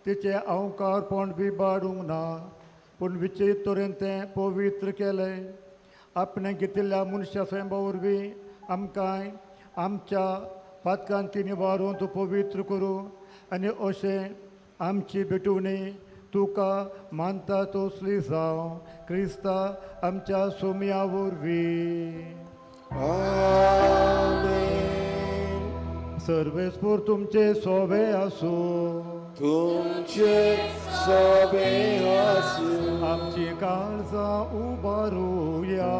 तिचे अवकारपण बी बाडूंक ना पूण विचित्र तरेन तें पवित्र केलें आपणें घेतिल्ल्या मनशा स्वयंभा वरवीं आमकांय आमच्या पातकांत ती निबारून तूं पवित्र करूं आनी अशें आमची भेटवणी तुका मानता तसली जावं क्रिस्ता आमच्या सोमया वरवीं आमेन. सर्वेस्पूर तुमचे सोबे आसूं तुमचे सोबे आसूं आमची काळजां उबारूया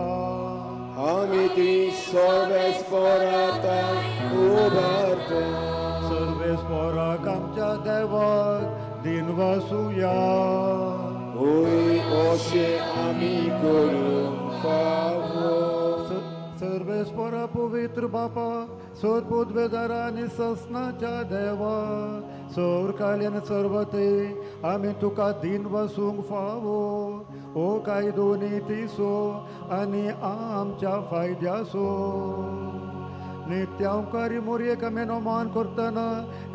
आमी ती सोबेस पोरातां उबारता सर्वेस्पराक आमच्या देवाक दिनवासुया ओय ओशे आमी करूंक फावो सर्वेस्परा पवित्र बापा सोदपूत बेदारा आनी ससनाच्या देवा सौर काल्यान सर्वते आमी तुका दिन वसूंक फावो ओ काय दोनी तिसो आनी आमच्या फायद्यासो नित्यांकारी मोरयेक आमी नोमान करतना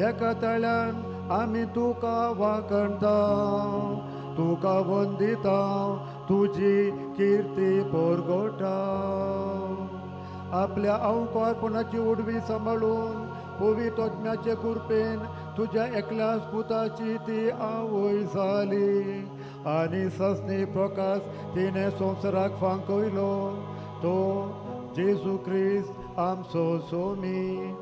एका ताळ्यान आमी तुका वाकणता तुका वंदिता तुजी किर्ती परगोटा आपल्या अवकारपणाची उडवी सांबाळून पवित्र आत्म्याचे कृपेन तुज्या एकल्याच पुताची ती आवय जाली आनी ससनी प्रकाश तिने संवसाराक फांकयलो तो जेजू क्रिस्त आमचो सोमी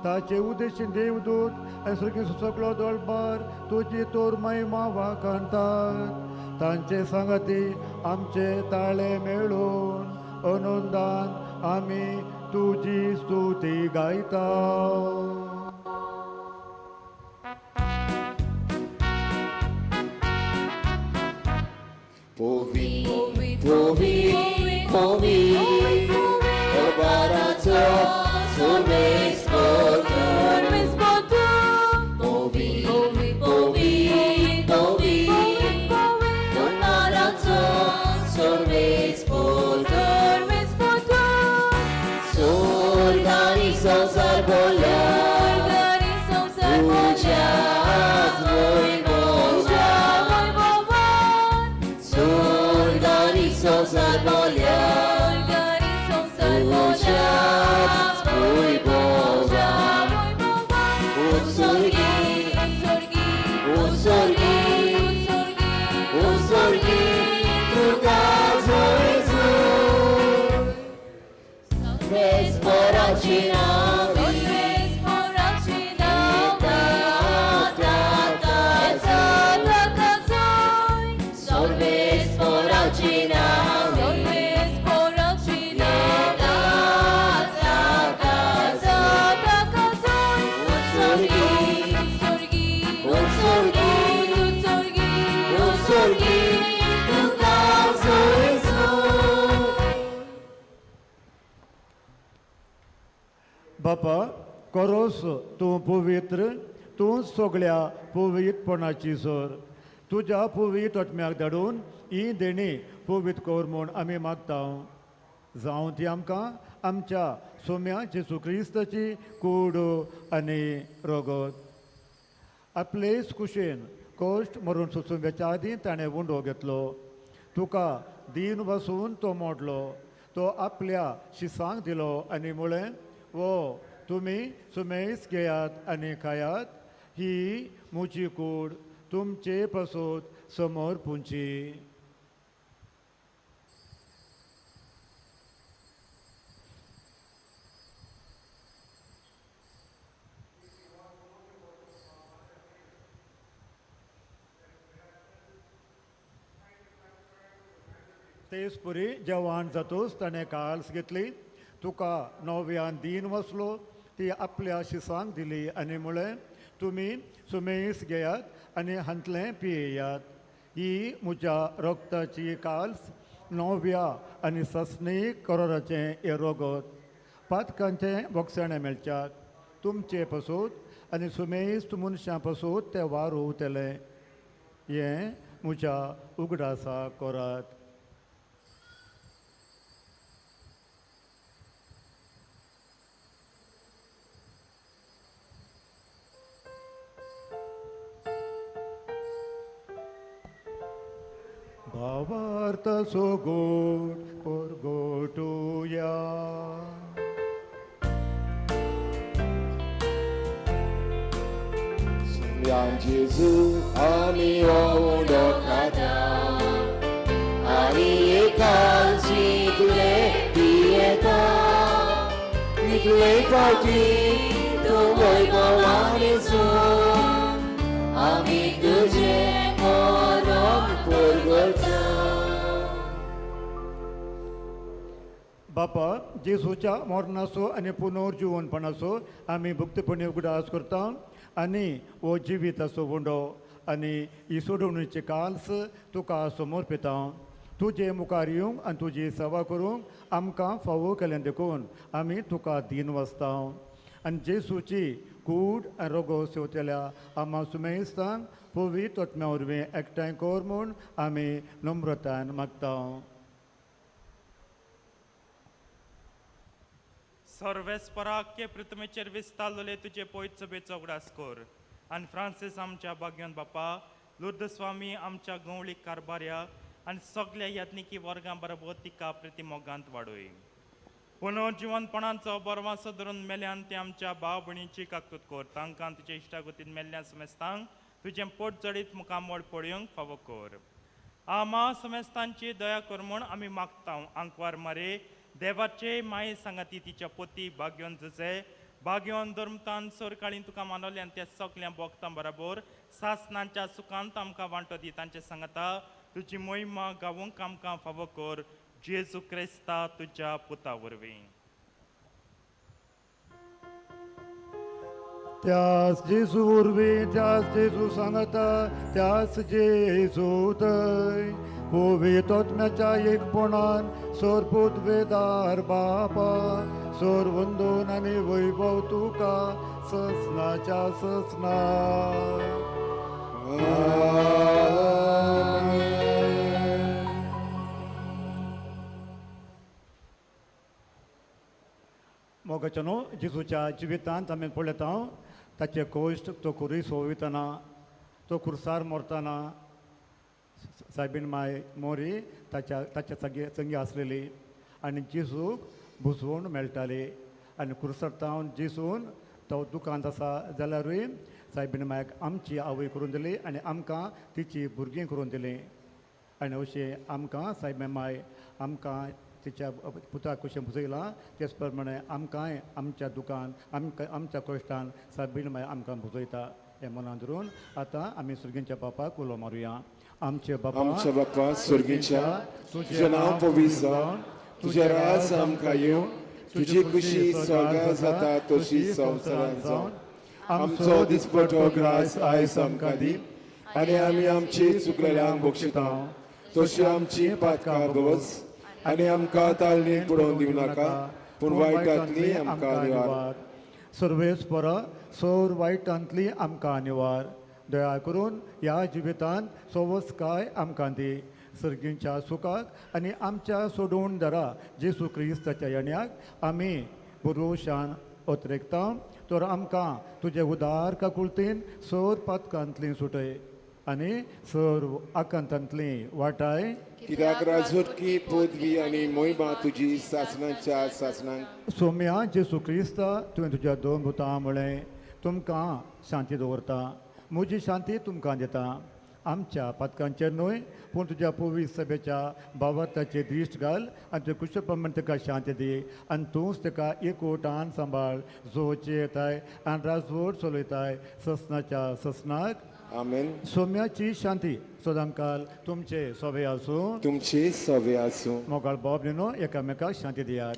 ताचे उद्देशीन देवदूत आनी सगळी सगळो दळबार तुजी तोर महिमा वाकणतात तांचे सांगाती आमचे ताळे मेळून आनंदान आमी तुजी स्तुती गायता दळबाराचो सोबेस संसार बोल्या तुझ्याच सोरगारी संसार बोल्या तुझ्याच उत्सर्गी उत्सर्गी उत्सर्गी तुका जेजू वेस्पराची बापा करोस तूं पवित्र तूं सगळ्या पवित्रपणाची सोर तुज्या पवित्र आत्म्याक धाडून ही देणी पवित्र कर म्हूण आमी मागता जावं ती आमकां आमच्या सोम्या जेजू क्रिस्ताची कूड आनी रगत आपलेच कुशेन कश्ट मरून सोंसुंब्याच्या आदीं ताणें उंडो घेतलो तुका दीन वसून तो मोडलो तो आपल्या शिसांक दिलो आनी म्हळें वो तुमी सुमेस घेयात आनी खायात ही म्हजी कूड तुमचे पासून समोर पुंची तेच पुरी जेवण जातूच ताणें काल्स घेतली तुका नव्यान दीन वसलो ती आपल्या शिसांक दिली आनी म्हळें तुमी सुमेस घेयात आनी हांतलें पियेयात ही म्हज्या रक्ताची काल्स नव्या आनी सस्नीक कराराचें हें रगत पातकांचें बोगसणें मेळच्यात तुमचे पासून आनी सुमेस्त मनशां पासून तें वारू उतेलें हें म्हज्या उगडासा करात Power so good for go to ya. 양 예수 아미 오노가다 아니 간시 그레 비에다 니그레 파티 도고이고 와니수 아미 그제 모rom 볼고자 बापा जेसूच्या मरणाचो आणि पुनर्जीवनपणाचो आम्ही भुक्तपणे उगडास करता आणि वो जिविताचो वंडो आणि ही सोडवणीचे काल्स तुका समर्पिता तुझे मुखार येवंक आनी तुजी सेवा करूंक आमकां फावो केलें देखून आमी तुका दिन वाचता आनी जेसूची कूड आनी रोगो सेवतेल्या आम्हा सुमेस्तांक पवित्र आत्म्या वरवीं एकठांय कर म्हूण आमी नम्रतान मागता. सर्वेस्पराक्य पृथ्वीचेर विस्तारलेले तुजे पयत सभेचो उगडास कर आनी फ्रांसीस आमच्या भाग्यवान बापा लुर्द स्वामी आमच्या गवळीक कारभार्या आनी सगळ्या यात्निकी वर्गां बरोबर तिका प्रतिमोगांत वाडय. पुनर्जीवनपणांचो बरवासो धरून मेल्यान ते आमच्या भाव भयणीची काकूत कर तांकां तुजे इश्टागतीन मेल्ल्या समेस्तांक तुजें पोट जडीत मुखामोळ पळोवंक फावो कर. आमा समेस्तांची दया कर म्हूण आमी मागता. आंकवार मारे देवाचे माये सांगाती तिच्या पोती भाग्योन झुजे भाग्योन धर्मतान सरकाळी तुका मानवले आनी त्या सगळ्या भक्तां बरोबर सासनांच्या सुखांत आमकां वांटो दी. तांचे सांगता तुजी मोहिमा गावूंक आमकां फावो कर जेजू क्रिस्ता तुज्या पुता वरवीं. त्यास जेजू वरवीं त्यास जेजू सांगता त्यास जेजू थंय पवित्र आत्म्याच्या एकपणान सोरपूत वेदार बापा सोर वंदन आनी वैभव तुका ससनाच्या ससना. मोगाच्यानो जेजूच्या जिवितांत आमी पळयता ताचे कश्ट तो खुरीस वोवितना तो खुर्सार मरतना सायबीन माय मोरी ताच्या संगी आसलेली आनी जेजूक बुजवण मेळटाली आनी खुर्सरतावन जेजून तो दुकांत आसा जाल्यारूय सायबीन मायक आमची आवय करून दिली आनी आमकां तिची भुरगीं करून दिली आनी अशें आमकां सायबीन माय आमकां तिच्या पुता कशें बुजयलां तेच प्रमाणे आमकांय आमच्या दुकान आमच्या कश्टान सायबीन माय आमकां बुजयता. हें मनान धरून आतां आमी सुर्गींच्या बापाक उलो मारुया. आमचे बापा सुर्गीच्या तुजें नांव पवित्र जावं तुजें राज आमकां येवं तुजी खुशी स्वर्गांत जाता तशी संवसारांत जावं. आमचो दिसपटो ग्रास आयज आमकां दी आनी आमी आमची चुकलेल्यांक बक्षिता तशी आमची पातकां भोवस आनी आमकां ताळणेक पडोवन दिवं नाका पूण वायटांतली आमकां निवार. सर्वेस्परा सोर वायटांतली आमकां निवार. दया करून ह्या जिवितांत सोवस्काय आमकां दी सर्गींच्या सुखाक आनी आमच्या सोडून दरा जेजू क्रिस्ताच्या येण्याक आमी भरोशान ओतरेकता. तर आमकां तुजे उदार काकुळतीन सोर पातकांतली सुटय आनी सर आकांतांतली वाटाय. कित्याक राजवटकी पदवी आनी मोहिमा तुजी सासणाच्या सासणांक. सोम्या जेजू क्रिस्ता तुवें तुज्या दोन भुतां म्हळें तुमकां शांती दवरता म्हजी शांती तुमकां दिता. आमच्या पातकांचेर न्हय पूण तुज्या पवित्र सभेच्या भावार्थाचेर दिश्ट घाल आनी तुवें कुशल प्रमाणे ताका शांती दी आनी तूंच ताका एकवटान सांबाळ जो येताय आनी राजवट चलयताय ससनाच्या ससनाक. आमेन. सोम्याची शांती सदांकाल तुमचे सवे आसूं तुमचे सवे आसूं. मोगाळ बाब न्हू एकामेकाक शांती दियात.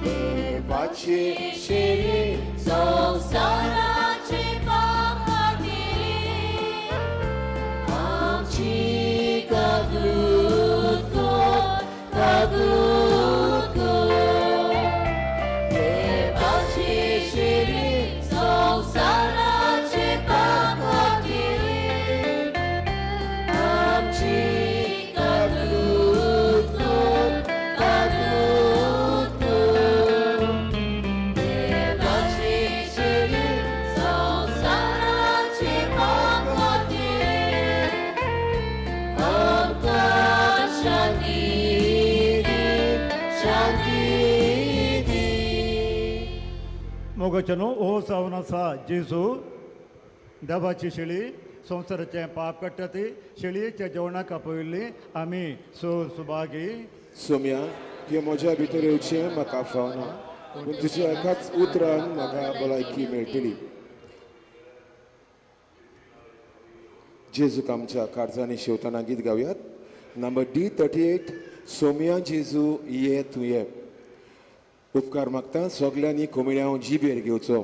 देवाचे शेरे संसाराचे पाखातीर आमची कागूद देवाचे शेरे संसाराचे पाखातीर मोगाच्या न्हू ओ जावन आसा जेजू देवाची शेळी संवसाराचें पाप काडटा ती शेळयेच्या जेवणाक आपयल्ली आमी सुभागी सोम्या की म्हज्या भितर येवचें म्हाका फावना पूण तुज्या एकाच उतरान म्हाका भलायकी मेळटली जेजूक आमच्या काळजांनी शेवताना गीत गावयात नंबर D38 सोम्या जेजू ये तूं ये उपकार मागता सगल्यांनी कोमिळ्यां जिबेर घेवचो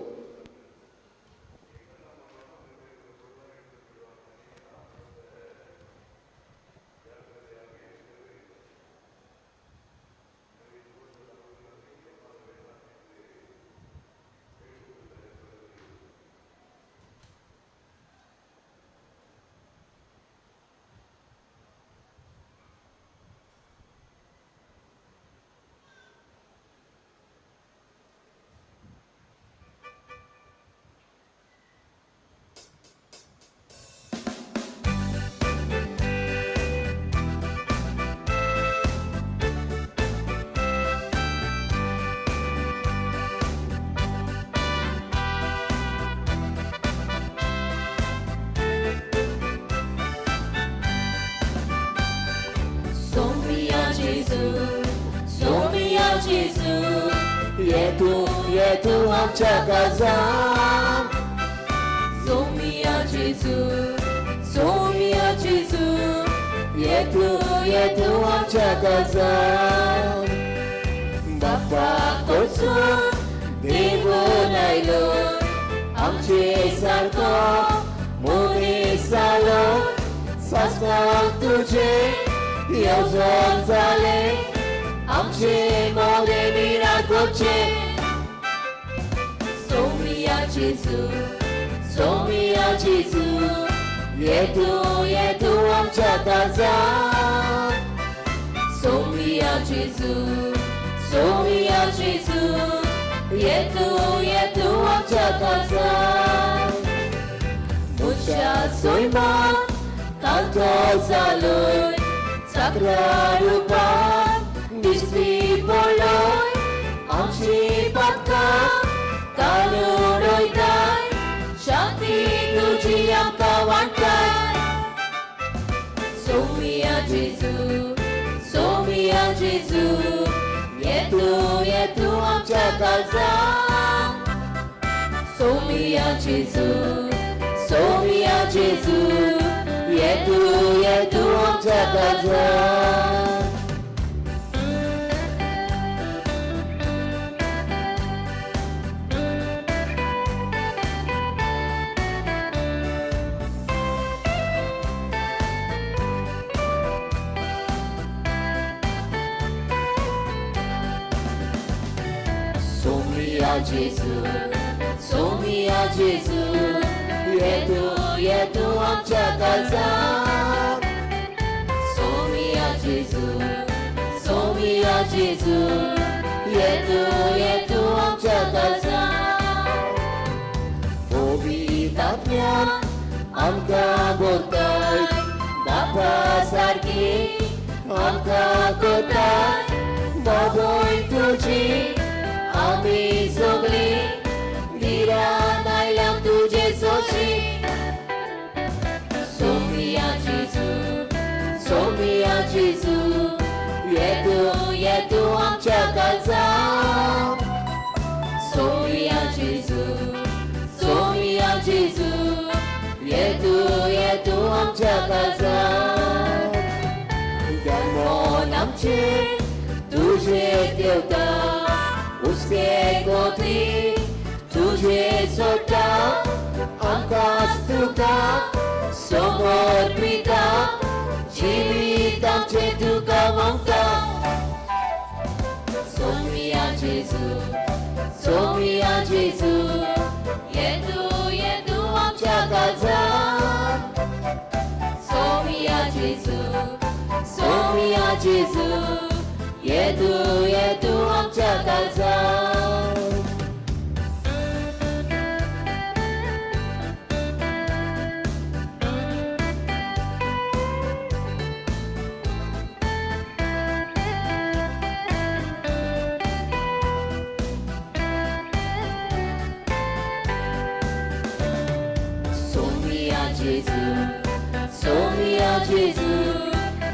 Yetu amcha kazam Somia Jesu Yetu amcha kazam Bapa kosun Devo nailo Amche sarko Muni salo Sasnak tuje Yeuzon zale Amche mode miracoce Somia Jesu Yetu amcha kazam Somia Jesu Yetu amcha kazam Mucha soiman Kanto zaloi Sakrarupan Dispi poloi Amchi patka Kaluroi dai Shanti tuji amka wantai Somia Jesu Yetu amcha kazam Somia Jesu Yetu amcha kazam Somia Jesu Yetu amcha kazam Somia Jesu Yetu amcha kazam Powitatnia amka botai Bapa sarki amka kotai Baboi tuji Ami sogli Dira nailang tuje sochi Somia Jesu Yetu amcha kazam Somia Jesu Yetu amcha kazam Gamon amche Tuje devta Uske gotri Tuje sota Amka stuka Somorpita Jivitam chetuka mamta Somia Jesu Yetu amcha kazam Somia Jesu Yetu amcha kazam जेजू सोमिया जेजू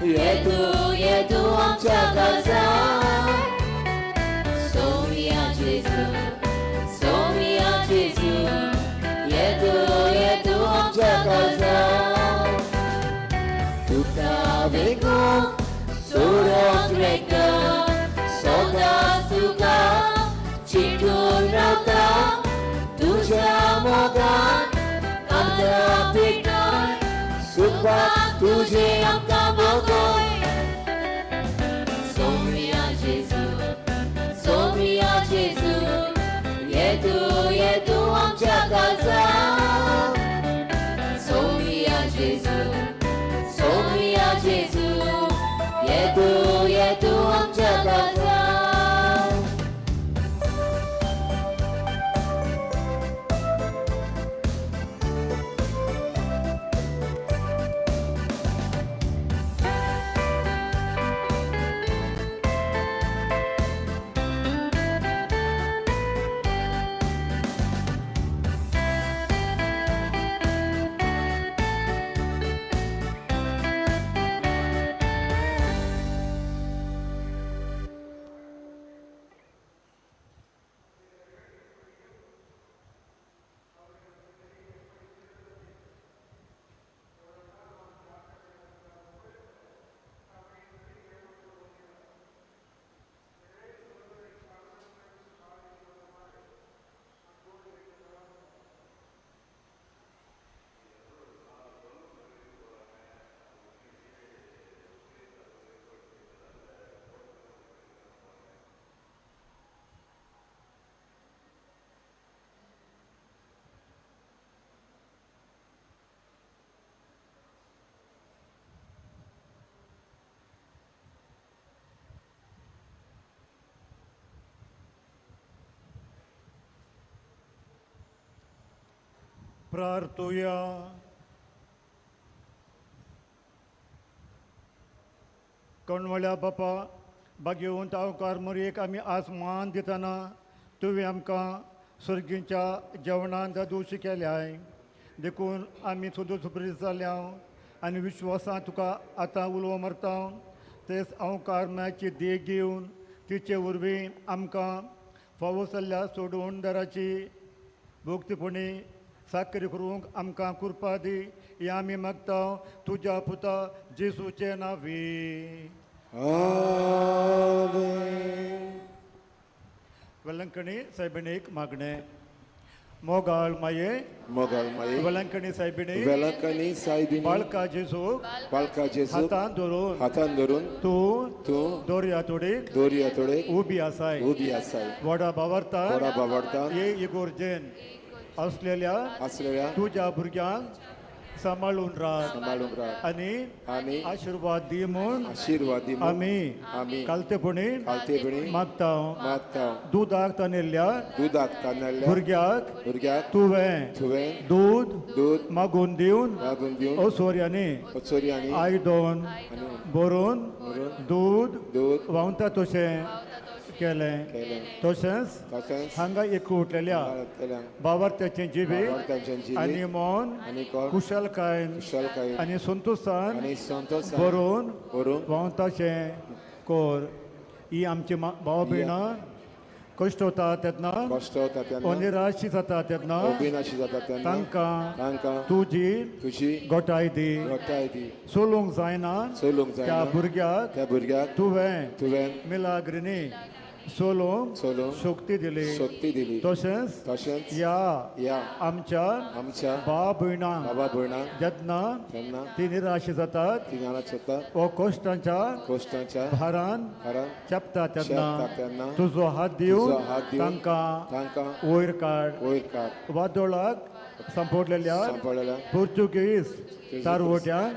येतू आमच्या काळजात सोमिया जेजू येतू आमच्या काळजात तुका वेगो सोडोंक रेका सदांच तुका चिंतून रावता तुझ्या मोगान कांतरां पिटोय सुखवाक तुझे आमकां भोगोय सोमिया जेजू येतू आमच्या काळजात सोमिया जेजू येतू आमच्या काळजात प्रार्थूया. कणवल्या बापा भाग्यवंत अवकार मरयेक आमी आसमान दितना तुवें आमकां सर्गीच्या जेवणान जादूश केल्याय देखून आमी सुद्दां सुप्रीत जाल्या आनी विश्वासान तुका आतां उलोव मारता तेच अवकार मेळची देख घेवन तिचे वरवीं आमकां फावो जाल्ल्या सोडून दाराची भोगतीपणी साखरी करूंक आमकां कृपा दी हे आमी मागता तुज्या पुता जेसूचे नांवी. वेलंकणी सायबिणीक मागणें. मोगाळ माये वेलंकणी सायबिणी बाळका जेजू हातान धरून तूं दोरया तोडीक उबी आसाय व्हडा बावार्तान हे इगोर्जेन असलेल्या तुझ्या भुरग्यांक सांबाळून राख आनी आशीर्वाद दी म्हूण आमी कालतेपणी मागता. दुधाक तानेल्ल्या भुरग्याक तुवें दूध मागून दिवन ओसोऱ्यांनी आयदोन भरून दूध व्हांवता तशें केलें. तशेंच हांगा एकवटलेल्या बावार्थ्याचे जिबे आनी मन कुशलकायेन आनी संतोशान भरून व्हांवताशें कोर. ही आमची भाव भयणां कश्ट होता तेन्ना निराशी जाता तेन्ना तांकां तुजी घोटाय दी. सोलूंक जायना त्या भुरग्याक तुवें मिलाग्रिनी सोलोंक शक्ती दिली. तशेंच या आमच्या भाव भयणां जेन्ना ती निराशी जातात वा कश्टांच्या भारान चेपता तेन्ना तुजो हात दिवन तांकां वयर काड. वादोळाक संपवलेल्या पोर्तुगीज चारवट्यान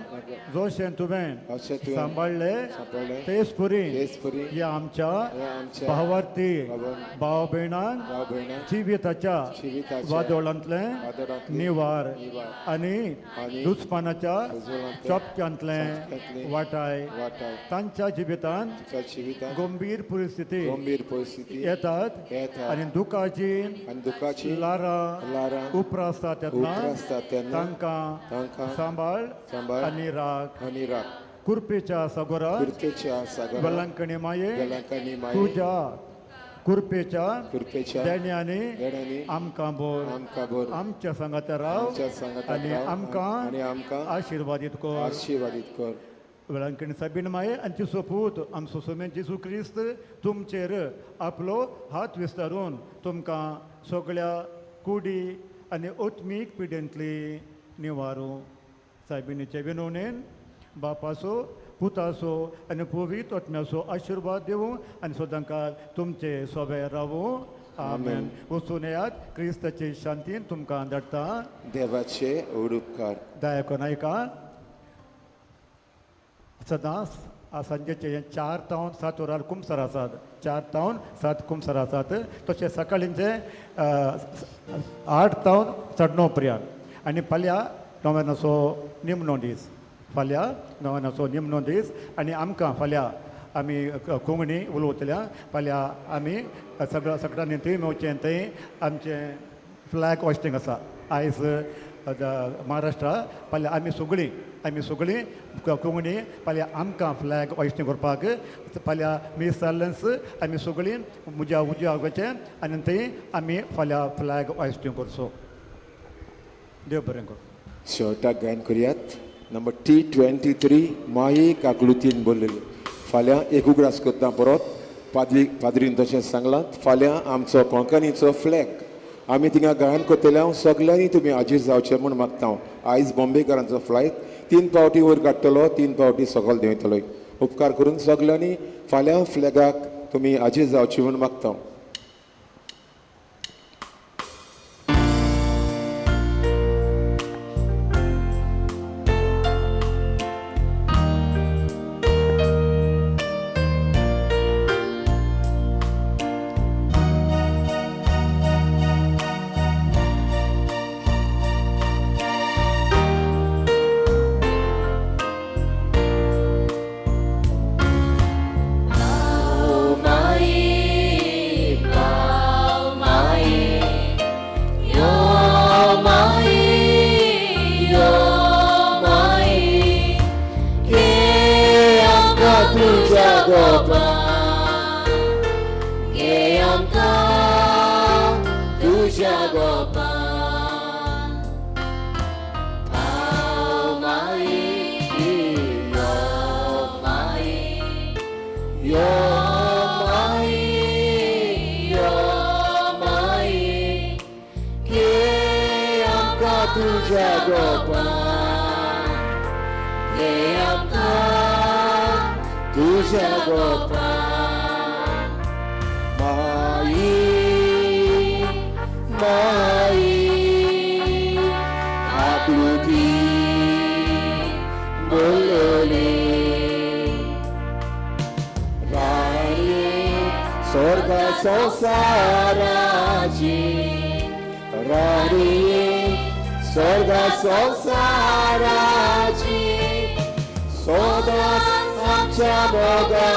जोशें तुवें अशें तुवें सांबाळले सांबाळलें तेच पुरी तेच परी या आमच्या ह्या आमच्या भावार्थी भाव भयणांक भाव भयणां जिविताच्या जिविताच्या वादोळांतले वादळांतले निवार निवार आनी आनी दुस्मानाच्या दुस्मानाच्या चपक्यांतले चपक्यांतले वाटाय वाटाय तांच्या जिवितांत तुमच्या जिवितांत गंभीर परिस्थिती गंभीर परिस्थिती येतात येतात आनी दुखाची आनी दुखाची लारां लारां उपरासता तेन्ना उपरासता तेन्ना तांकां तांकां सांबाळ सांबाळ आनी राग आनी राग कुरपेच्या सागोरात कुर्तेच्या सागरात वेलांकणी माये वेलांकणी माये तुज्या कुरपेच्या कुर्पेच्या देण्यानी देण्यानी आमकां बोर आमकां बोर आमच्या सांगाता राव आमच्या सांगाताक आनी राव आमकां आनी आमकां आशिर्वादीत कर आशिर्वादीत कर वेळांकणी साबीन माये आनी ती सोपूत आमचो सोमेन जेजू क्रिस्त तुमचेर आपलो हात विस्तारून तुमकां सगळ्या कुडी आनी ओत्मीक पिडेंतली निवारू सायबिणीचे विनवणेन बापाचो पुताचो आनी पवित्र आत्म्याचो आशिर्वाद दिवं आनी सदांकाळ तुमचे सोबे रावूं आमेन वचून येयात क्रिस्ताचे शांतीन तुमकां धाडटा देवाचे उडुपकार दया नायका सदांच सांजेचे 4 तावन 7 वरार कुमसार आसात 4 तावन 7 कुमसार आसात तशें सकाळींचे 8 तावन 9:30 पर्यंत आनी फाल्यां नव्यानाचो निमणो दीस फाल्यां नव्यानाचो निमणो दीस आनी आमकां फाल्यां आमी कोंकणी उलोवतल्या फाल्यां आमी सगळ्यांनी थंय मेळचें थंय आमचें फ्लॅग हॉस्टिंग आसा आयज महाराष्ट्रा फाल्यां आमी सगळीं कोंकणी फाल्यां आमकां फ्लॅग हॉस्टिंग करपाक फाल्यां मी सायलन्स आमी सगळीं मुज्या वचचें आनी थंय आमी फाल्यां फ्लॅग हॉस्टिंग करचो देव बरें कर शेवटाक गायन करयात नंबर T23 माही काकलुतीन बोललेली फाल्यां एक उगडास करता परत पाद्रीन तशें सांगलां फाल्यां आमचो कोंकणीचो फ्लॅग आमी थिंगा गायन करतल्या सगल्यांनी तुमी हाजीर जावचें म्हूण मागता आयज बॉम्बेकारांचो फ्लायट 3 पावटी वयर काडटलो 3 पावटी सकयल देंवयतलो उपकार करून सगल्यांनी फाल्यां फ्लॅगाक तुमी हाजीर जावचें म्हूण मागता Sodas amcia boga